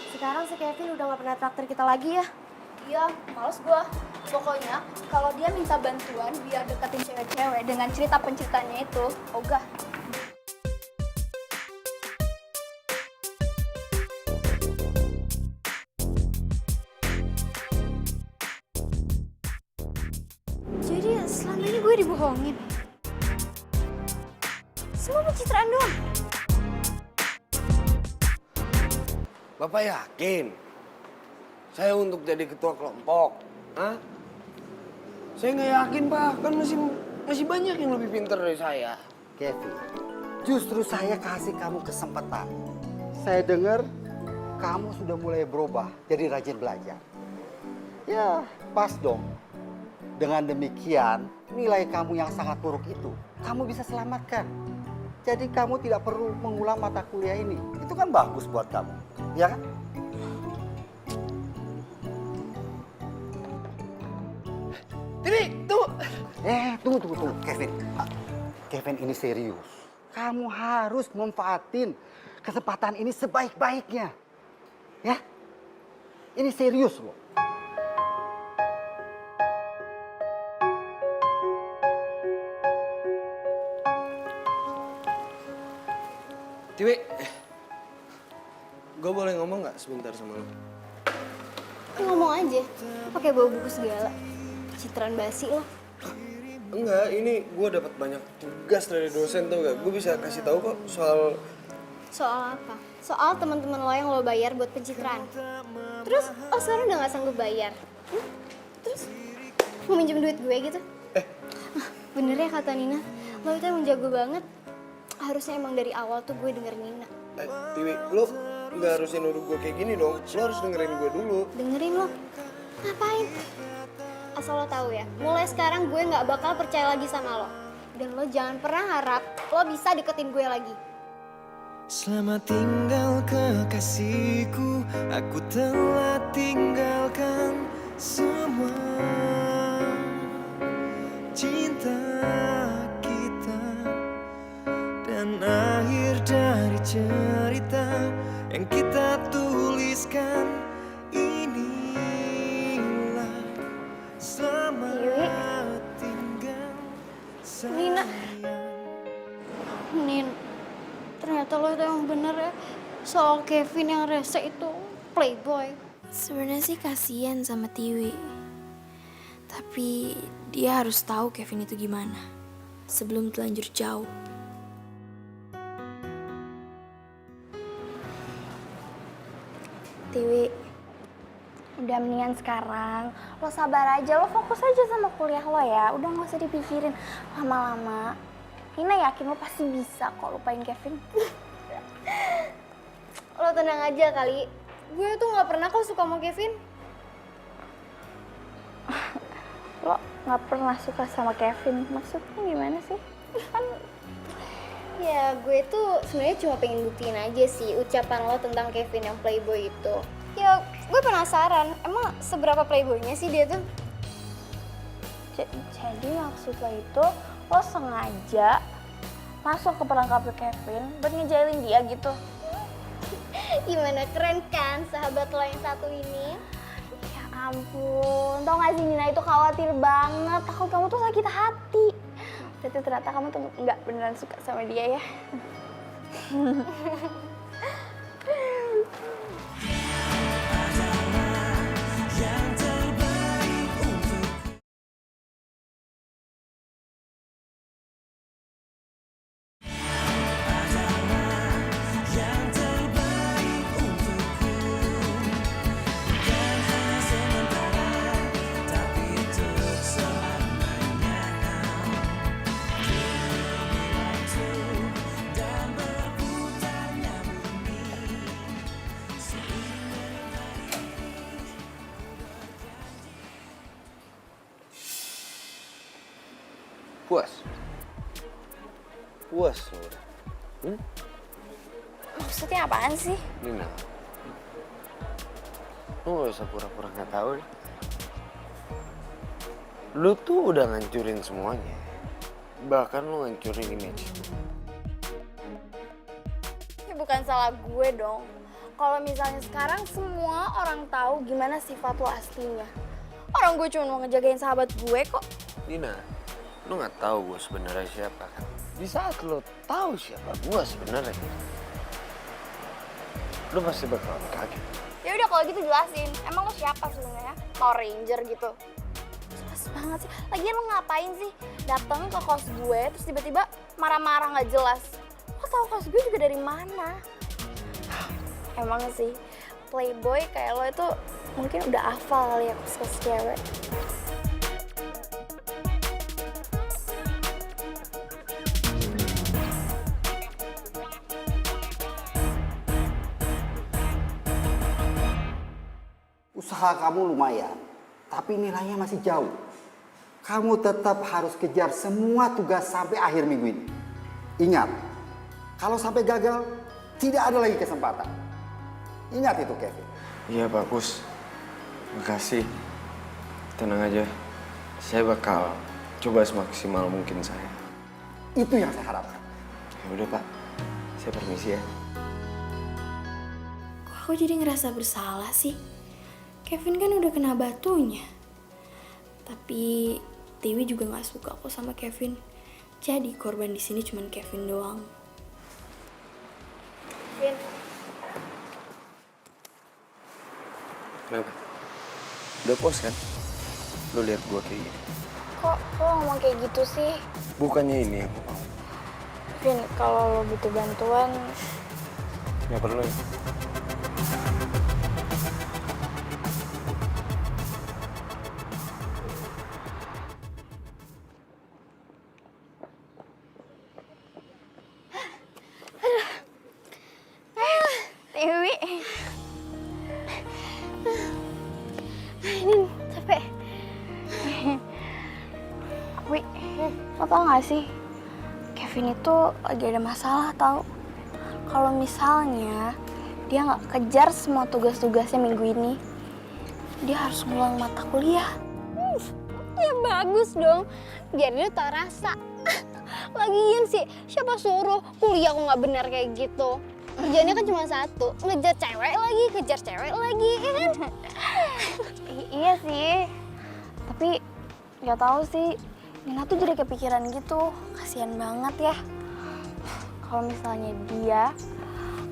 Sekarang si Kevin udah gak pernah traktir kita lagi ya? Iya, males gua. Pokoknya kalau dia minta bantuan biar deketin cewek-cewek dengan cerita penceritannya itu, ogah. Jadi selama ini gue dibohongin. Semua pencitraan doang. Bapak yakin saya untuk jadi ketua kelompok? Hah? Saya nggak yakin, Pak. Kan masih banyak yang lebih pintar dari saya. Kevin, justru saya kasih kamu kesempatan. Saya dengar kamu sudah mulai berubah jadi rajin belajar. Ya, pas dong. Dengan demikian, nilai kamu yang sangat buruk itu, kamu bisa selamatkan. Jadi kamu tidak perlu mengulang mata kuliah ini. Itu kan bagus buat kamu, ya kan? Ini, tunggu. Tunggu, Kevin. Kevin, ini serius. Kamu harus manfaatin kesempatan ini sebaik-baiknya. Ya? Ini serius loh. Tiwi, gue boleh ngomong nggak sebentar sama lo? Ngomong aja, pakai bawa buku segala. Citraan basi lo. Enggak, ini gue dapat banyak tugas dari dosen tau gak? Gue bisa kasih tahu kok soal... Soal apa? Soal teman-teman lo yang lo bayar buat pencitraan. Terus lo sekarang udah gak sanggup bayar. Terus mau minjem duit gue gitu? Bener ya kata Nina, lo itu emang jago banget. Harusnya emang dari awal tuh gue dengerin Nina. Tiwi, lo nggak harusnya nuduh gue kayak gini dong. Lo harus dengerin gue dulu. Dengerin lo? Ngapain? Asal lo tahu ya, mulai sekarang gue nggak bakal percaya lagi sama lo. Dan lo jangan pernah harap lo bisa deketin gue lagi. Selamat tinggal kekasihku, aku telah tinggalkan semua cinta kita dan akhir dari cerita yang kita tuliskan inilah selamat tinggal Nina, Nin, ternyata lo itu emang bener ya soal Kevin yang rese itu playboy. Sebenarnya sih kasihan sama Tiwi. Tapi dia harus tahu Kevin itu gimana sebelum terlanjur jauh. Tiwi, udah mendingan sekarang lo sabar aja, lo fokus aja sama kuliah lo ya. Udah gak usah dipikirin lama-lama. Nina yakin lo pasti bisa kok lupain Kevin. Lo tenang aja kali, gue tuh gak pernah kok suka sama Kevin. Lo gak pernah suka sama Kevin, maksudnya gimana sih? Ya gue tuh sebenarnya cuma pengen buktiin aja sih ucapan lo tentang Kevin yang playboy itu. Ya gue penasaran, emang seberapa playboynya sih dia tuh? Jadi maksud lo itu lo sengaja masuk ke perangkapnya Kevin buat ngejailin dia gitu? Gimana, keren kan sahabat lo yang satu ini? Ya ampun, tau gak sih Nina itu khawatir banget, takut kamu tuh sakit hati. Berarti ternyata kamu tuh nggak beneran suka sama dia ya? Puas? Puas lo udah? Maksudnya apaan sih? Nina, lu gak usah pura-pura gak tahu deh. Lu tuh udah ngancurin semuanya. Bahkan lu ngancurin image. Ya bukan salah gue dong. Kalau misalnya sekarang semua orang tahu gimana sifat lo aslinya. Orang gue cuma mau ngejagain sahabat gue kok. Nina, lu gak tahu gue sebenarnya siapa kan? Di saat lu tahu siapa gue sebenarnya, lu pasti bakalan kaget. Ya udah kalau gitu jelasin. Emang lo siapa sebenarnya? Power Ranger gitu. Jelas banget sih. Lagian lo ngapain sih datang ke kos gue terus tiba-tiba marah-marah nggak jelas? Lo tau kos gue juga dari mana? Emang sih playboy kayak lo itu mungkin udah hafal kali ya kos-kos cewek. Usaha kamu lumayan, tapi nilainya masih jauh. Kamu tetap harus kejar semua tugas sampai akhir minggu ini. Ingat, kalau sampai gagal, tidak ada lagi kesempatan. Ingat itu, Kevin. Iya, bagus. Makasih. Tenang aja. Saya bakal coba semaksimal mungkin saya. Itu yang saya harapkan. Ya udah, Pak. Saya permisi ya. Kok aku jadi ngerasa bersalah sih? Kevin kan udah kena batunya. Tapi Dewi juga nggak suka kok sama Kevin. Jadi korban di sini cuma Kevin doang. Vin, Kenapa? Udah puas kan? Lo lihat gua kayak gini. kok lo ngomong kayak gitu sih? Bukannya ini yang aku mau. Vin, kalau lo butuh bantuan, Nggak perlu ya. Dewi. Ini capek. Wi, lo tau gak sih? Kevin itu lagi ada masalah tau. Kalau misalnya dia nggak kejar semua tugas-tugasnya minggu ini, dia harus ngulang mata kuliah. Ya bagus dong, biar dia tau rasa. Lagian sih, siapa suruh kuliah kok nggak benar kayak gitu? Kerjanya kan cuma satu, ngejar cewek lagi, kejar cewek lagi, ya kan? Iya sih, tapi nggak tahu sih. Nina tuh jadi kepikiran gitu, kasihan banget ya. Kalau misalnya dia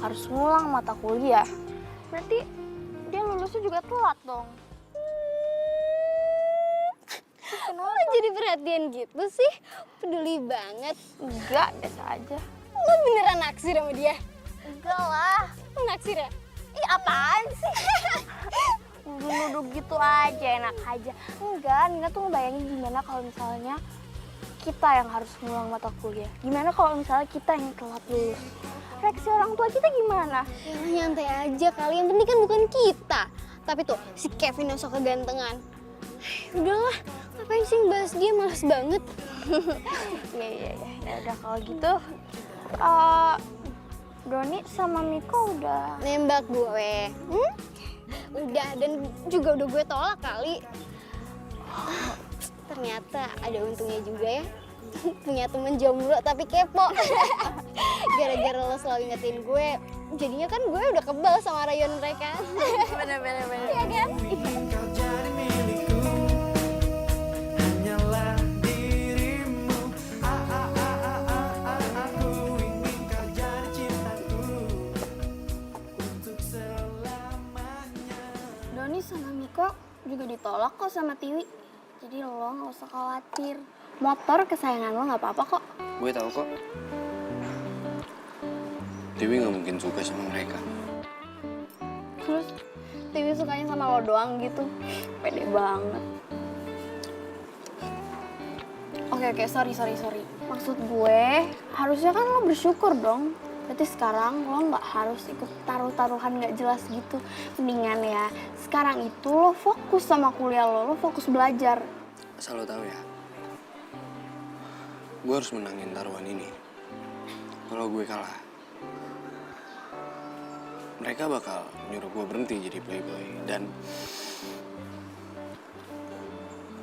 harus ngulang mata kuliah, berarti dia lulusnya juga telat dong. Lo jadi perhatian gitu sih, peduli banget. Enggak, biasa aja. Lo beneran naksir sama dia? Enggak lah. Lo naksir ya? Ih, apaan sih? Nuduh-nuduh gitu aja, enak aja. Enggak, Nina tuh ngebayangin gimana kalau misalnya kita yang harus ngulang mata kuliah. Gimana kalau misalnya kita yang telat lulus? Reaksi orang tua kita gimana? Ya nyantai aja kali, yang penting kan bukan kita. Tapi tuh, si Kevin yang sok kegantengan. Udahlah, ngapain sih bahas dia, malas banget. Iya. Ya udah kalau gitu, Doni sama Miko udah Nembak gue. Udah, dan juga udah gue tolak kali. Ternyata ada untungnya juga ya. Punya temen jomblo tapi kepo. Gara-gara lo selalu ingetin gue, jadinya kan gue udah kebal sama rayon mereka. bener. Iya kan? Kau jadi milikku, hanyalah dirimu. Aku ingin kau jadi cintaku untuk selamanya. Doni sama Miko juga ditolak kok sama Tiwi. Jadi lo nggak usah khawatir. Motor kesayangan lo nggak apa-apa kok. Gue tahu kok. Tiwi nggak mungkin suka sama mereka. Terus Tiwi sukanya sama lo doang gitu. Pede banget. Oke, sorry. Maksud gue, harusnya kan lo bersyukur dong. Berarti sekarang lo nggak harus ikut taruh-taruhan nggak jelas gitu. Mendingan ya, sekarang itu lo fokus sama kuliah lo fokus belajar. Asal lo tahu ya, gue harus menangin taruhan ini. Kalau gue kalah, mereka bakal nyuruh gue berhenti jadi playboy. Dan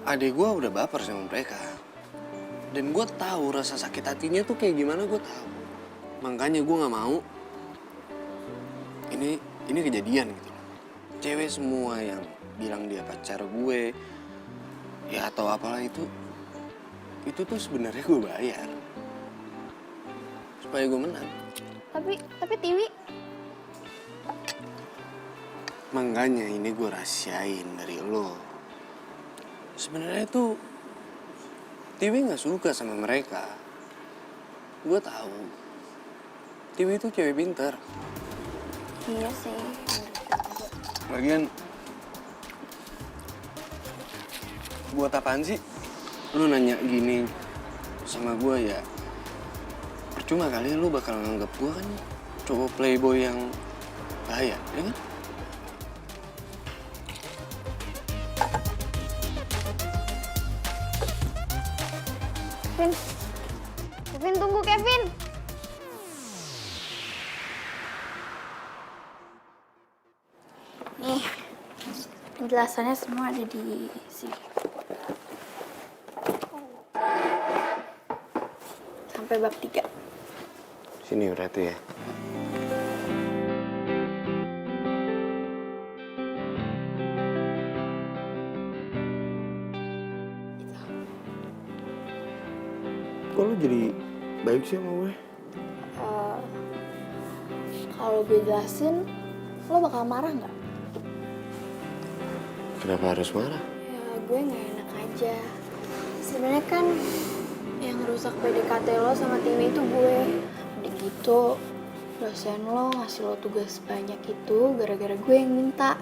adik gue udah baper sama mereka. Dan gue tahu rasa sakit hatinya tuh kayak gimana, gue tahu. Makanya gue nggak mau ini kejadian gitu loh. Cewek semua yang bilang dia pacar gue, ya atau apalah itu tuh sebenarnya gue bayar supaya gue menang. Tapi Tiwi, Makanya ini gue rahasiain dari lo. Sebenarnya tuh Tiwi nggak suka sama mereka. Gue tahu. Tiwi itu cewek pintar. iya sih. Lagian buat apaan sih lu nanya gini sama gue ya? Percuma kali lu bakal nganggap gue kan cowok playboy yang bahaya, ya kan? Kevin, tunggu Kevin. Nih, penjelasannya semua ada di sini. Sampai bab 3. Sini berarti ya. Kok lu jadi baik sih sama gue? Kalau gue jelasin, lo bakal marah nggak? Kenapa harus marah? Ya gue nggak enak aja. Sebenarnya kan yang rusak PDKT lo sama Tiwi itu gue. Udah gitu, dosen lo ngasih lo tugas banyak itu gara-gara gue yang minta.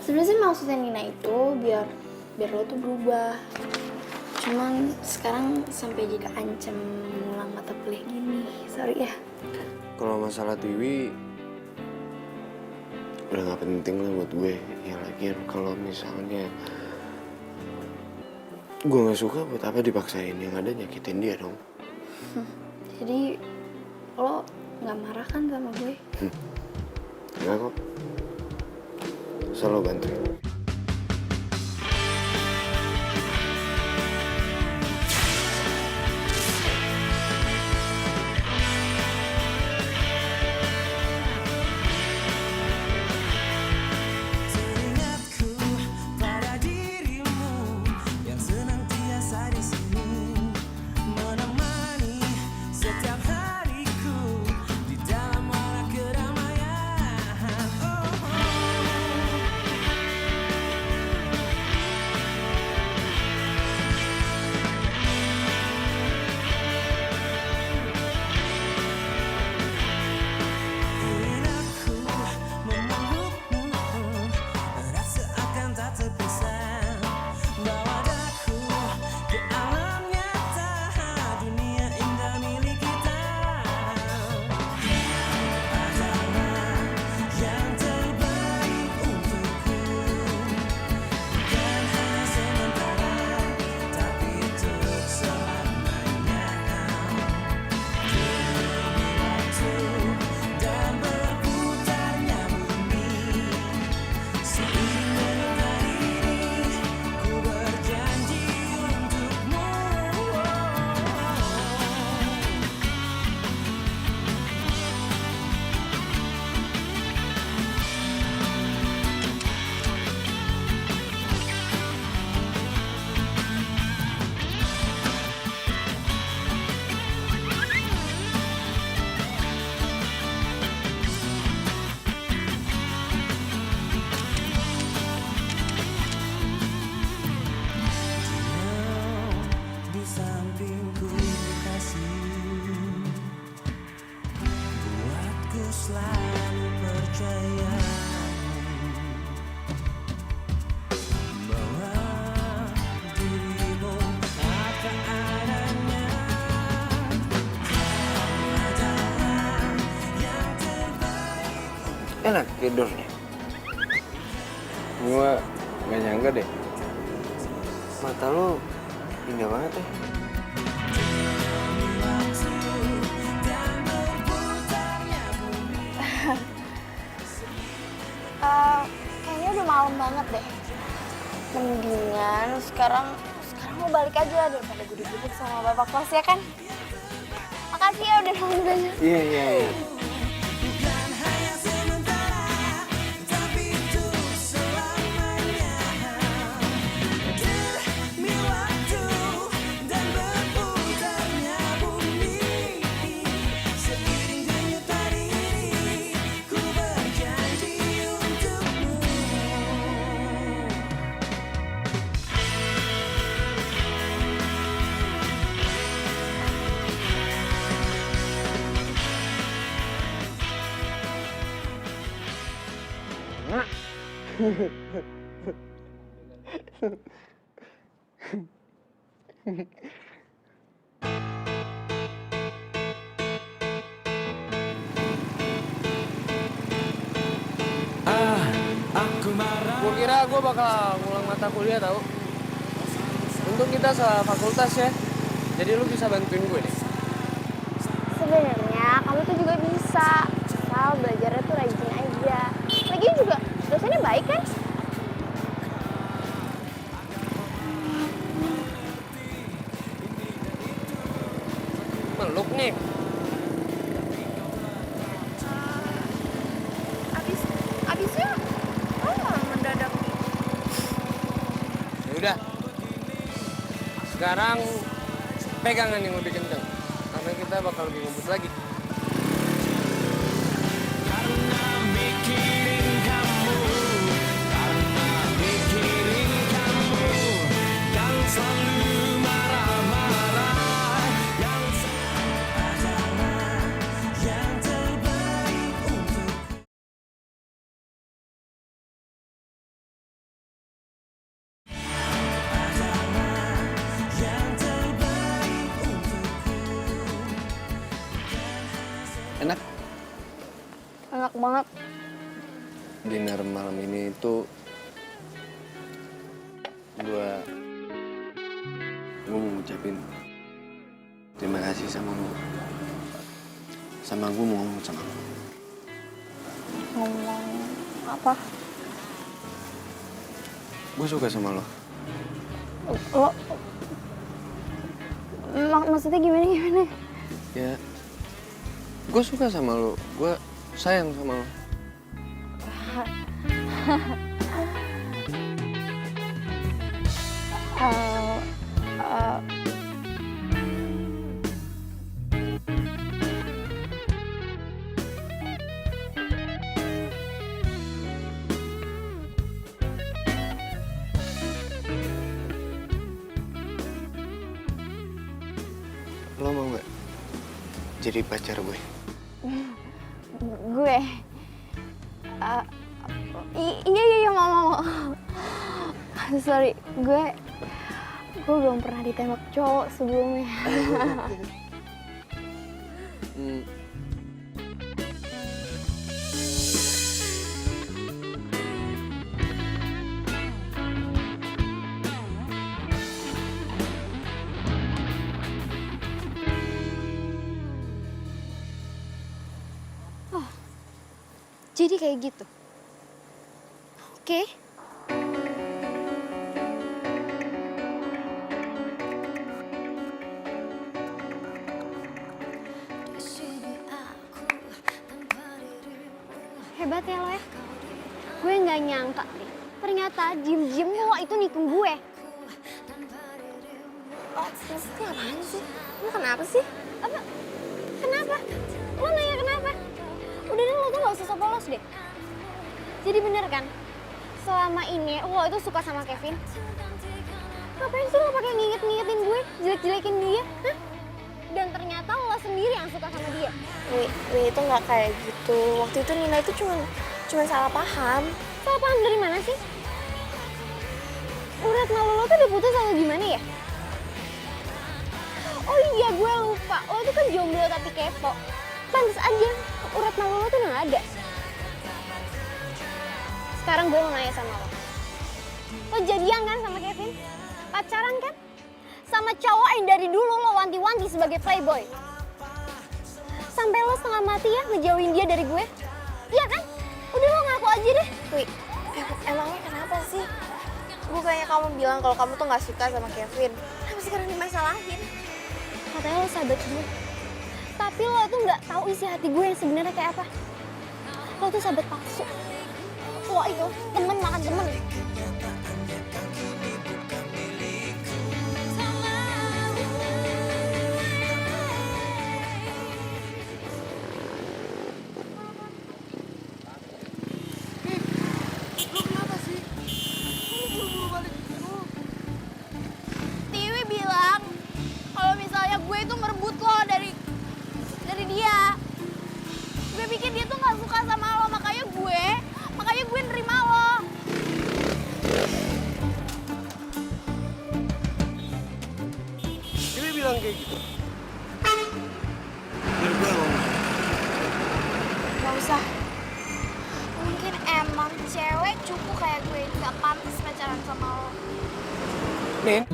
Sebenarnya sih maksudnya Nina itu biar lo tuh berubah. Cuman sekarang sampai jadi ancam ngulang mata kuliah gini. Sorry ya. Kalau masalah Tiwi udah gak penting lah buat gue. Ya lagian kalau misalnya gue gak suka, buat apa dipaksain? Yang ada nyakitin dia dong. Jadi lo nggak marah kan sama gue? Enggak kok. Selalu bantuin. Teringatku pada dirimu yang senantiasa di sini menemani setiap hariku di dalam warna keramaian. Kedor nih. Gua gak nyangka deh. Mata lo indah banget ya. Kayaknya udah malam banget deh. Mendingan sekarang lo balik aja daripada gue dibut sama bapak kelas ya kan? Makasih ya udah nolongin banyak. Iya. Gue kira gue bakal ngulang mata kuliah tau. Untung kita salah fakultas ya. Jadi lu bisa bantuin gue deh. Sebenarnya kamu tuh juga bisa. Asal belajarnya tuh rajin aja. Lagian juga dosennya baik kan? Meluk nih. Abisnya mendadak. Ya udah. Sekarang pegangan yang lebih kenceng. Karena kita bakal lebih ngebut lagi. Enak? Enak banget. Dinner malam ini tuh gue mau ngucapin terima kasih sama lu. Sama gue mau ngomong sama lu. Ngomong apa? Gue suka sama lo. Maksudnya gimana? Ya, gue suka sama lo. Gue sayang sama lo. Lo mau gak jadi pacar gue? Gue? Iya mau. Sorry, gue belum pernah ditembak cowok sebelumnya. Jadi kayak gitu. Oke. Hebat ya lo ya. Gue nggak nyangka nih. Ternyata diem-diem lo itu nikung gue. Oh, maksudnya apaan sih? Lo kenapa sih? Apa? Kenapa? Lo nanya kenapa? Udah deh, lo tuh gak usah sok polos deh. Jadi bener kan? Selama ini lo itu suka sama Kevin? Ngapain sih lo pakai nginget-ngingetin gue? Jelek-jelekin dia? Hah? Dan ternyata lo sendiri yang suka sama dia. Wi itu nggak kayak gitu. Waktu itu Nina itu cuma salah paham. Salah paham dari mana sih? Urat malu lo tuh udah putus atau gimana ya? Oh iya, gue lupa. Lo tuh kan jomblo tapi kepo. Pantes aja urat malu lo tuh nggak ada. Sekarang gue mau nanya sama lo. Lo jadian kan sama Kevin? Pacaran kan? Sama cowok yang dari dulu lo wanti-wanti sebagai playboy. Sampai lo setengah mati ya ngejauhin dia dari gue. Iya kan? Udah lo ngaku aja deh. Wih, emangnya kenapa sih? Bukannya kamu bilang kalau kamu tuh nggak suka sama Kevin. Kenapa sekarang dimasalahin? Katanya lo sahabat gue. Tapi lo tuh nggak tahu isi hati gue yang sebenarnya kayak apa. Lo tuh sahabat palsu. Lo itu temen makan temen. Tiwi bilang kalau misalnya gue itu merebut lo dari dia. Gue pikir dia tuh nggak suka sama lo, makanya gue nerima lo. Dia bilang kayak gitu. Biar gue ngomong. Gak usah. Mungkin emang cewek cupu kayak gue nggak pantas pacaran sama lo. Nin.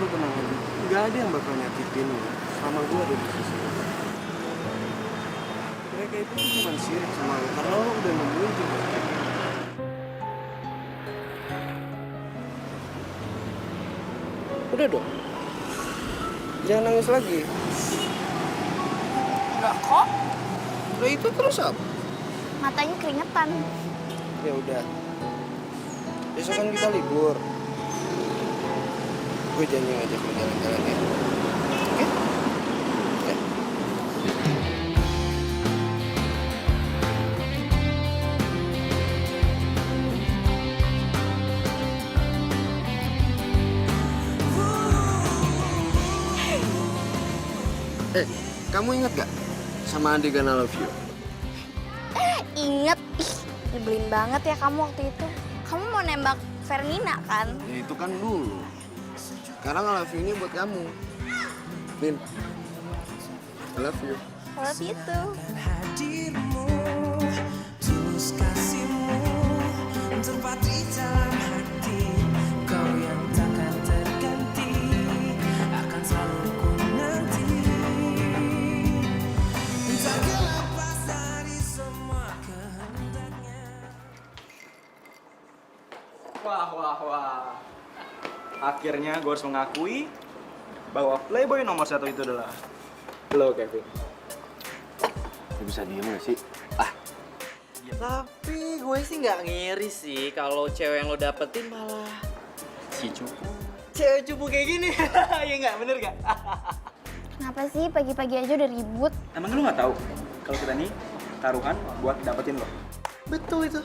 Lu tenang aja. Gak ada yang bakal nyakitin lu selama gue ada di sisi lu. Mereka itu cuma sirik sama lu karena lu udah nemuin juga. Udah dong. Jangan nangis lagi. Enggak kok. Udah itu terus apa? Matanya keringetan. Ya udah. Besok kan kita libur. Gue janji ngajak lu jalan-jalan ya. Oke? Oke. Kamu ingat gak sama adegan I Love You? Ingat, nyebelin banget ya kamu waktu itu. Kamu mau nembak Fernina kan? Ya itu kan dulu. Sekarang I Love You-nya buat kamu. Min, I love you. I love you too. Hadirmu, tulus kasihmu, tempat di dalam hati. Kau yang takkan terganti, akan selalu ku nanti. Tak lepas dari semua kehendaknya. Wah. Akhirnya gue harus mengakui bahwa playboy nomor 1 itu adalah lo, Kevin. Lu bisa diem gak sih? Tapi gue sih nggak ngiri sih kalau cewek yang lo dapetin malah Si cupu. cewek cupu kayak gini. Ya nggak, bener nggak? Kenapa sih pagi-pagi aja udah ribut? Emang lu nggak tahu kalau kita nih taruhan buat dapetin lo? Betul itu.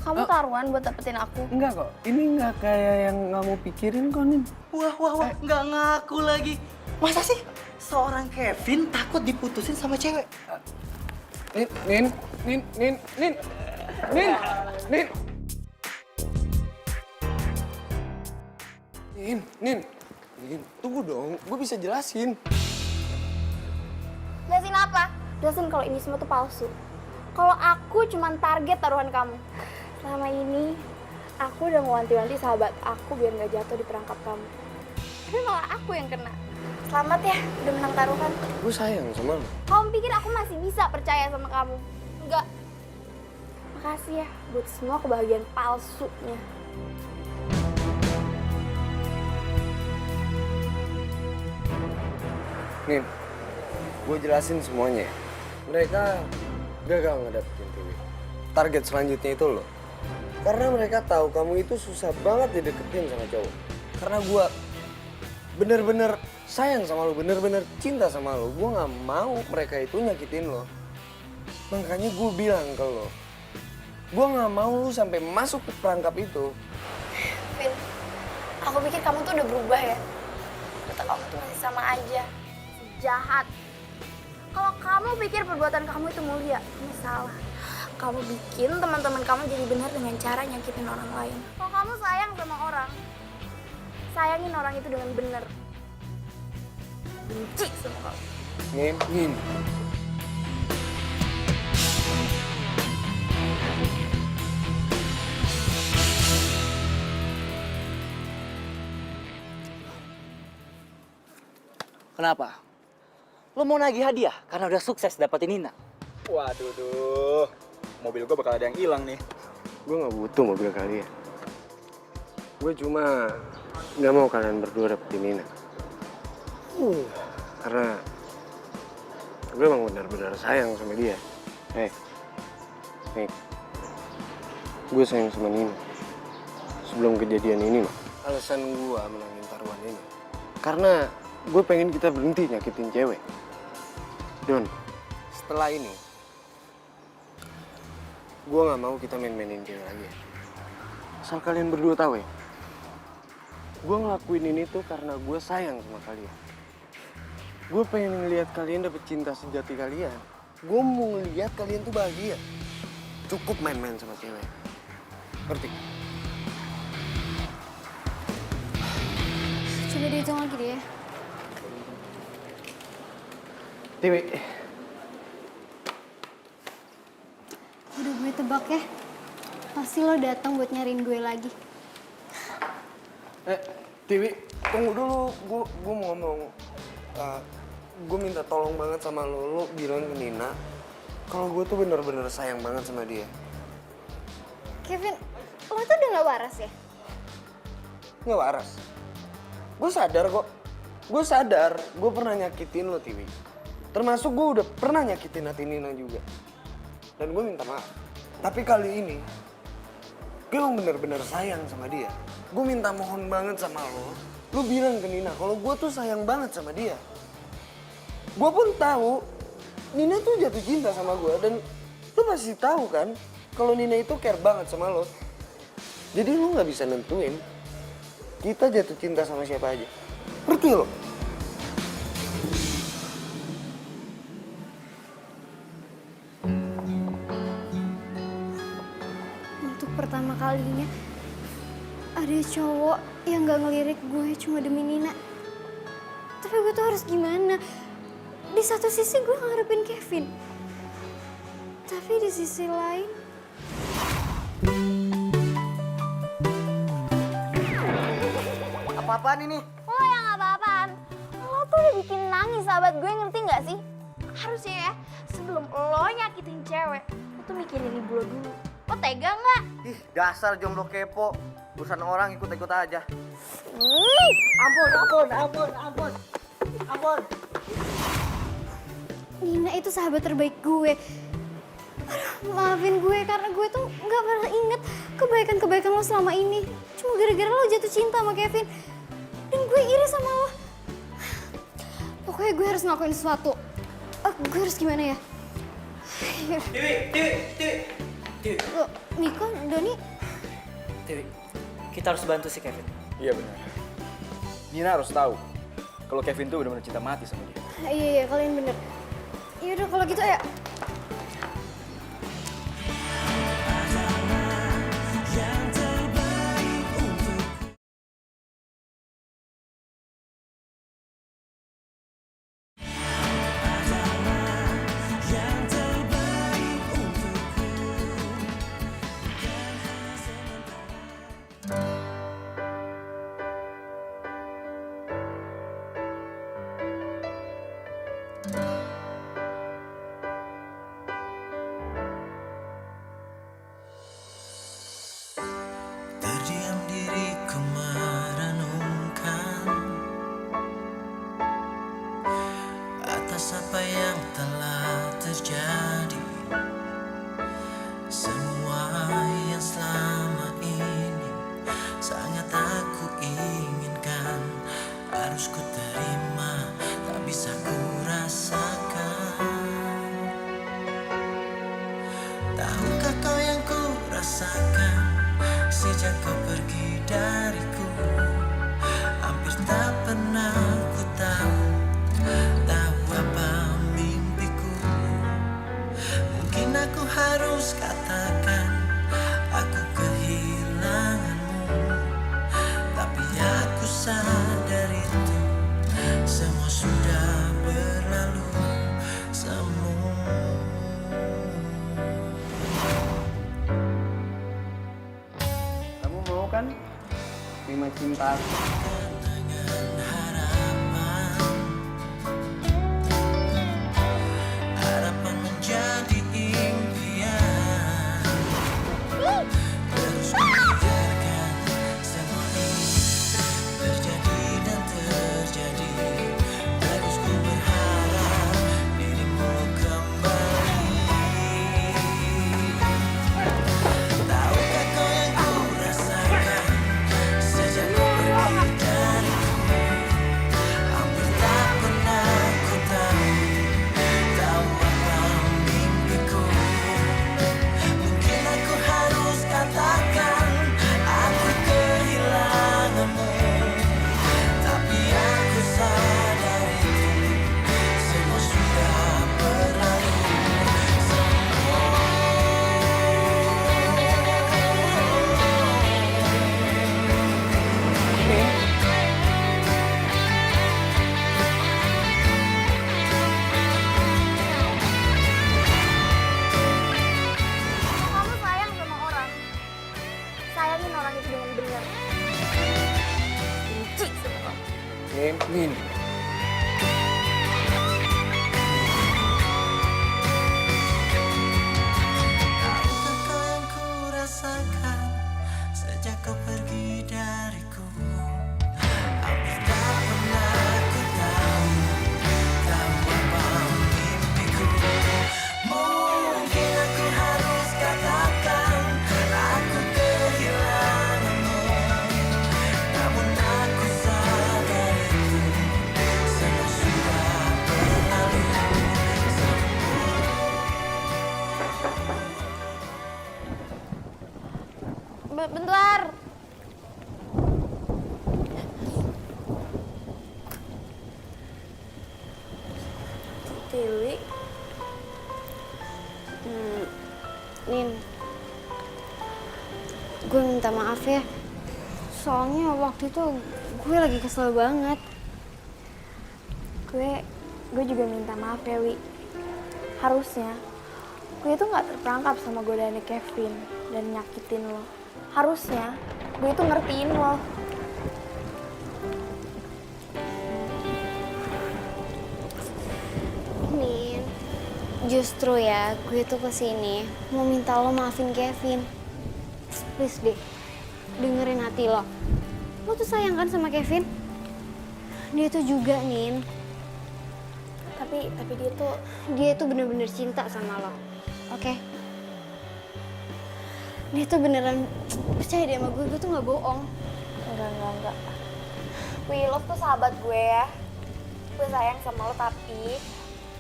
Kamu taruhan buat dapetin aku. Enggak kok, ini enggak kayak yang kamu pikirin kok, Nin. Wah, nggak ngaku lagi. Masa sih seorang Kevin takut diputusin sama cewek? Nin. Nin, tunggu dong, gue bisa jelasin. Jelasin apa? Jelasin kalau ini semua tuh palsu. Kalau aku cuman target taruhan kamu. Selama ini, aku udah ngewanti-wanti sahabat aku biar nggak jatuh di perangkap kamu. Tapi malah aku yang kena. Selamat ya, udah menang taruhan. Gue sayang sama lo. Kamu pikir aku masih bisa percaya sama kamu? Enggak. Makasih ya buat semua kebahagiaan palsunya. Nin, gue jelasin semuanya. Mereka gagal ngedapetin Tiwi. Target selanjutnya itu lo. Karena mereka tahu kamu itu susah banget dideketin sama cowok. Karena gue bener-bener sayang sama lo, bener-bener cinta sama lo. Gue gak mau mereka itu nyakitin lo. Makanya gue bilang ke lo, gue gak mau lo sampai masuk ke perangkap itu. Vin, aku pikir kamu tuh udah berubah ya. Ternyata kamu tuh masih sama aja. Jahat. Kalau kamu pikir perbuatan kamu itu mulia, kamu salah. Kamu bikin teman-teman kamu jadi benar dengan cara nyakitin orang lain. Kalau kamu sayang sama orang, sayangin orang itu dengan bener. Benci sama kamu. Ngin. Kenapa? Lo mau nagih hadiah karena udah sukses dapetin Nina? Waduh, duh. Mobil gue bakal ada yang hilang nih. Gue gak butuh mobil kalian. Gue cuma gak mau kalian berdua dapetin Nina. Karena gue emang benar-benar sayang sama dia. Nih, gue sayang sama Nina. Sebelum kejadian ini, mah. Alasan gue menangin taruhan ini. Karena gue pengen kita berhenti nyakitin cewek. Don, setelah ini, gue gak mau kita main-mainin cewek lagi. Asal kalian berdua tahu ya, gue ngelakuin ini tuh karena gue sayang sama kalian. Gue pengen ngeliat kalian dapet cinta sejati kalian. Gue mau ngeliat kalian tuh bahagia. Cukup main-main sama cewek. Ngerti? Coba dihitung lagi deh ya. Tiwi. Udah gue tebak ya. Pasti lo datang buat nyariin gue lagi. Tiwi, tunggu dulu. Gue mau ngomong. Gue minta tolong banget sama lo bilang ke Nina kalau gue tuh bener-bener sayang banget sama dia. Kevin, lo tuh udah gak waras ya? Nggak waras. Gue sadar kok. Gue sadar gue pernah nyakitin lo, Tiwi. Termasuk gue udah pernah nyakitin hati Nina juga. Dan gue minta maaf. Tapi kali ini, gue emang bener-bener sayang sama dia. Gue minta mohon banget sama lo bilang ke Nina kalau gue tuh sayang banget sama dia. Gue pun tahu Nina tuh jatuh cinta sama gue. Dan lo pasti tahu kan kalau Nina itu care banget sama lo. Jadi lo gak bisa nentuin kita jatuh cinta sama siapa aja. Ngerti lo? Untuk pertama kalinya ada cowok yang gak ngelirik gue cuma demi Nina. Tapi gue tuh harus gimana? Di satu sisi gue ngarepin Kevin. Tapi di sisi lain... Apa-apaan ini? Lo yang apa-apaan? Lo tuh udah bikin nangis sahabat gue, ngerti gak sih? Harusnya ya, sebelum lo nyakitin cewek, lo tuh mikirin ibu lo dulu. Lo tega gak? Ih, dasar jomblo kepo. Urusan orang ikut-ikut aja. Ampun. Nina itu sahabat terbaik gue. Aduh, maafin gue karena gue tuh gak pernah inget kebaikan-kebaikan lo selama ini. Cuma gara-gara lo jatuh cinta sama Kevin. Dan gue iri sama lo. Pokoknya gue harus ngelakuin sesuatu. Gue harus gimana ya? Tiwi. Lo, Miko, Doni. Tiwi, kita harus bantu si Kevin. Iya benar. Nina harus tahu kalau Kevin tuh benar-benar cinta mati sama dia. Iya, kalian bener. Yaudah kalau gitu ya. Terdiam diriku merenungkan atas apa yang telah terjadi. Semua yang selama ini sangat aku inginkan, harus ku terima, tak bisa ku rasakan. Tahukah kau yang ku rasakan sejak kau pergi dariku? Hampir tak pernah ku tahu apa mimpiku. Mungkin aku harus katakan aku kehilanganmu, tapi aku sebentar. Harapan menjadi impian. Terus kubiarkan semua ini terjadi dan terjadi. Terus ku berharap dirimu kembali. Tahukah kau yang ku rasakan sejak kau pergi dariku? Hampir tak pernah ku tahu apa mimpiku. Mungkin aku harus katakan aku kehilanganmu, tapi aku sadar itu semua sudah berlalu. Kamu sayang sama orang, sayangin orang itu dengan benar. Benci sama kamu. Min. Tahukah kau yang ku rasakan sejak kau pergi dariku? Hampir tak pernah ku tahu apa mimpiku. Mungkin aku harus katakan aku kehilanganmu, namun aku sadar itu semua sudah berlalu. Bentar. Dewi. Nin. Gue minta maaf ya. Soalnya waktu itu gue lagi kesel banget. Gue juga minta maaf ya, Wi. Harusnya gue itu nggak terperangkap sama godaannya Kevin dan nyakitin lo. Harusnya gue itu ngertiin lo. Nin, justru ya gue tuh kesini mau minta lo maafin Kevin. Please deh, dengerin hati lo. Lo tuh sayang kan sama Kevin? Dia tuh juga, Nin. Tapi dia tuh bener-bener cinta sama lo. Oke? Dia tuh beneran percaya deh sama gue tuh nggak bohong. Enggak. Wih, lo tuh sahabat gue ya. Gue sayang sama lo, tapi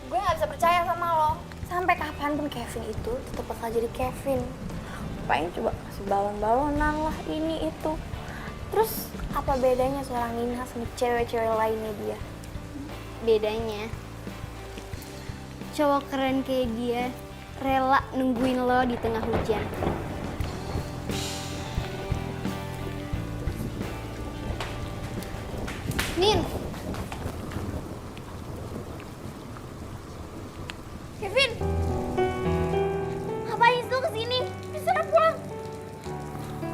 gue gak bisa percaya sama lo. Sampai kapanpun Kevin itu tetap bakal jadi Kevin. Pengen coba kasih balon-balonan lah, ini itu. Terus apa bedanya seorang Nina sama cewek-cewek lainnya dia? Bedanya, cowok keren kayak dia rela nungguin lo di tengah hujan. Nin! Kevin! Ngapain sih lo kesini? Bisa pulang.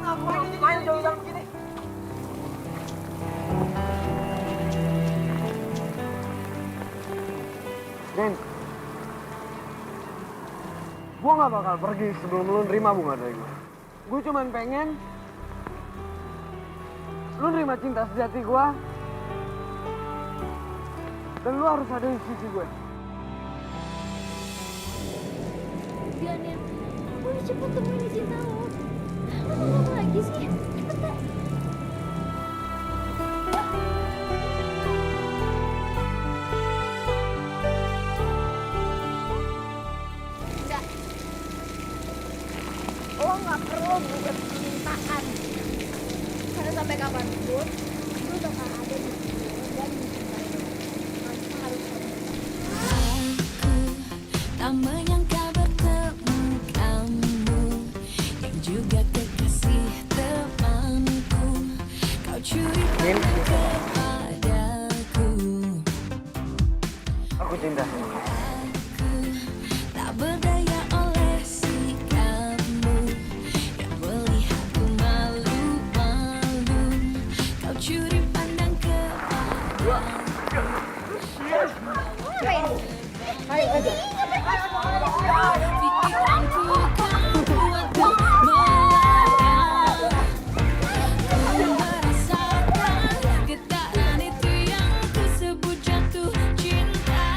Ngapain jauh-jauh begini? Nin. Gue gak bakal pergi sebelum lu nerima bunga dari gue. Gue cuman pengen lu nerima cinta sejati gue. Dan lu harus ada di sisi gue. Udah, Nin. Aku udah cepet temuin cinta lo. Lo mau apa lagi sih? Cepetan. Enggak. Lo gak perlu buat permintaan. Karena sampai kapanpun, lo bakal ada di sini dan mencintai lo. Masa harus Tak menyangka bertemu kamu yang juga kekasih temanku. Kau curiga kepadaku. Aku cinta sama kamu. Tak berdaya oleh sikapmu yang melihatku malu-malu. Kau Pikiranku kan buatku melayang. Ku merasakan getaran itu yang ku sebut jatuh cinta.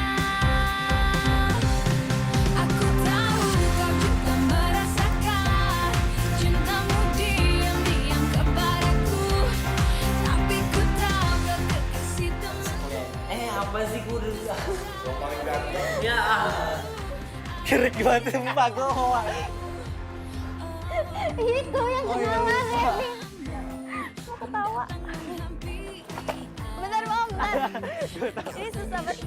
Aku tahu kau juga merasakan cintamu diam-diam kepadaku. Tapi ku tahu kau kekasih teman. Apa sih gue udah... Ya, keren banget Mbak gue. Itu yang kenalan Evi. Mau ketawa. Bentar Bang, bentar. Ini susah banget.